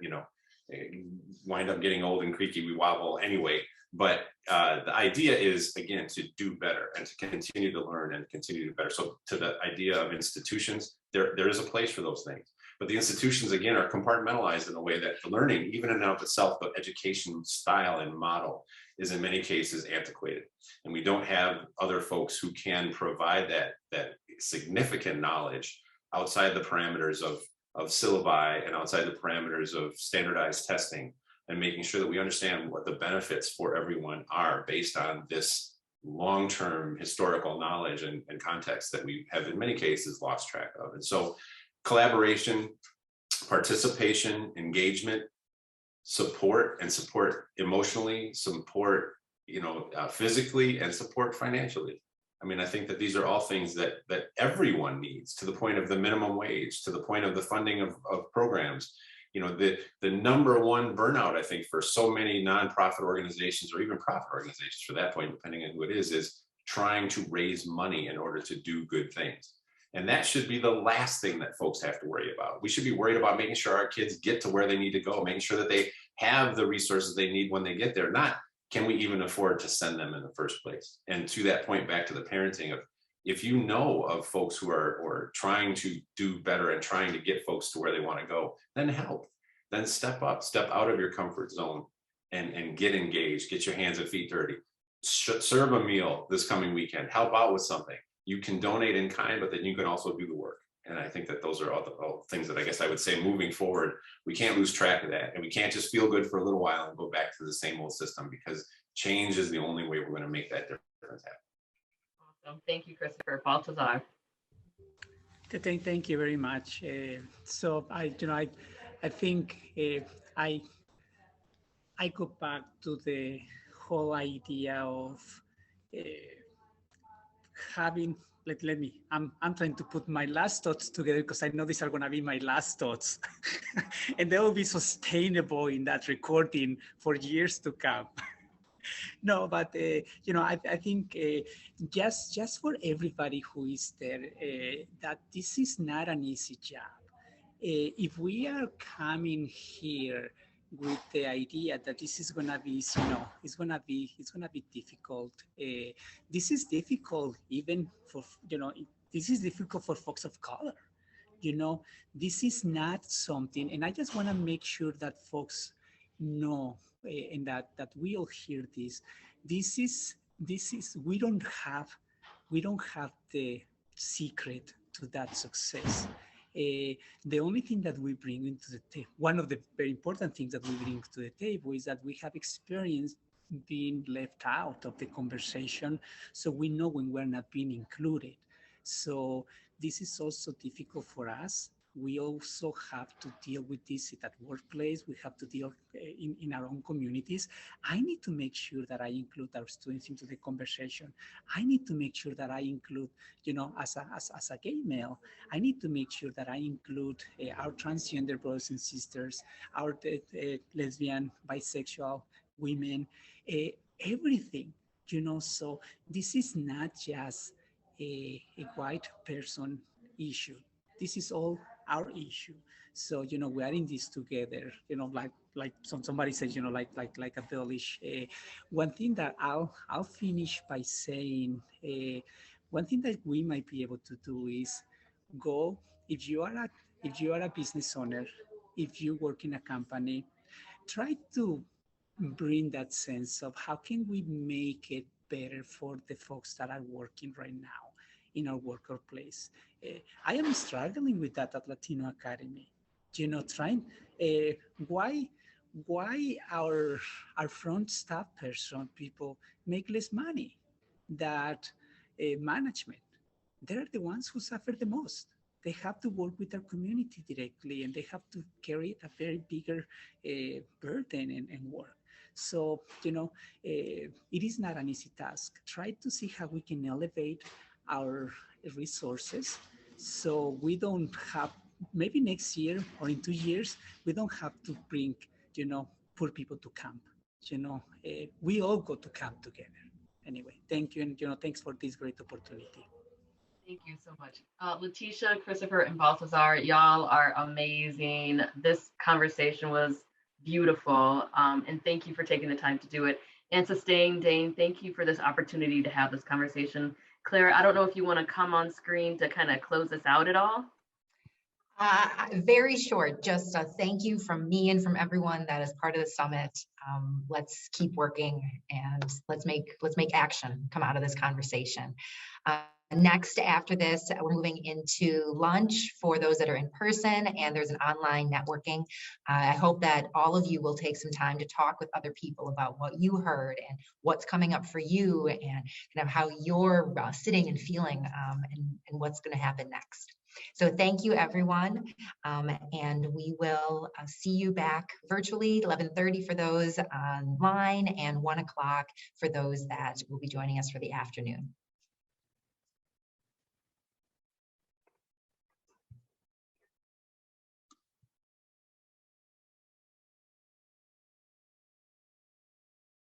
wind up getting old and creaky, we wobble anyway. But the idea is, again, to do better and to continue to learn and continue to do better. So to the idea of institutions, there is a place for those things. But the institutions, again, are compartmentalized in a way that the learning, even in and of itself, the education style and model is in many cases antiquated. And we don't have other folks who can provide that significant knowledge outside the parameters of syllabi and outside the parameters of standardized testing, and making sure that we understand what the benefits for everyone are based on this long-term historical knowledge and context that we have in many cases lost track of. And so collaboration, participation, engagement, support emotionally, support physically, and support financially. I mean, I think that these are all things that everyone needs, to the point of the minimum wage, to the point of the funding of programs. The number one burnout, I think, for so many nonprofit organizations, or even profit organizations for that point, depending on who it is trying to raise money in order to do good things. And that should be the last thing that folks have to worry about. We should be worried about making sure our kids get to where they need to go, making sure that they have the resources they need when they get there, not can we even afford to send them in the first place. And to that point, back to the parenting of, if you know of folks who are trying to do better and trying to get folks to where they want to go, then help, then step up, step out of your comfort zone and get engaged, get your hands and feet dirty, serve a meal this coming weekend, help out with something. You can donate in kind, but then you can also do the work. And I think that those are all the things that I guess I would say moving forward, we can't lose track of that. And we can't just feel good for a little while and go back to the same old system, because change is the only way we're going to make that difference happen. Awesome. Thank you, Christopher. Baltazar. Thank you very much. So I think I go back to the whole idea of having, I'm trying to put my last thoughts together, because I know these are going to be my last thoughts and they will be sustainable in that recording for years to come. No, but I think just for everybody who is there, that this is not an easy job. If we are coming here with the idea that this is gonna be, it's gonna be difficult. This is difficult even for, this is difficult for folks of color. This is not something, and I just want to make sure that folks know, and that we all hear this. This is we don't have the secret to that success. The only thing that we bring into the table, one of the very important things that we bring to the table, is that we have experience being left out of the conversation, so we know when we're not being included. So this is also difficult for us. We also have to deal with this at workplace. We have to deal in our own communities. I need to make sure that I include our students into the conversation. I need to make sure that I include, as a gay male, I need to make sure that I include our transgender brothers and sisters, our lesbian, bisexual women, everything, so this is not just a white person issue. This is all our issue. So, we are in this together, like somebody says, like a village. One thing that I'll finish by saying, one thing that we might be able to do is go, if you are a business owner, if you work in a company, try to bring that sense of how can we make it better for the folks that are working right now in our workplace. I am struggling with that at Latino Academy. Trying why our front staff people make less money than management. They're the ones who suffer the most. They have to work with their community directly, and they have to carry a very bigger burden and work. So, it is not an easy task. Try to see how we can elevate our resources so we don't have, maybe next year or in 2 years, we don't have to bring, poor people to camp. We all go to camp together. Anyway, thank you. And, thanks for this great opportunity. Thank you so much. Letitia, Christopher, and Balthazar, y'all are amazing. This conversation was beautiful. And thank you for taking the time to do it. And Sustain, Dane, thank you for this opportunity to have this conversation. Claire, I don't know if you want to come on screen to kind of close this out at all. Very short, just a thank you from me and from everyone that is part of the summit. Let's keep working, and let's make action come out of this conversation. Next, after this, we're moving into lunch for those that are in person, and there's an online networking. I hope that all of you will take some time to talk with other people about what you heard and what's coming up for you, and kind of how you're sitting and feeling, and what's going to happen next. So thank you, everyone, and we will see you back virtually, 11:30 for those online, and 1 o'clock for those that will be joining us for the afternoon.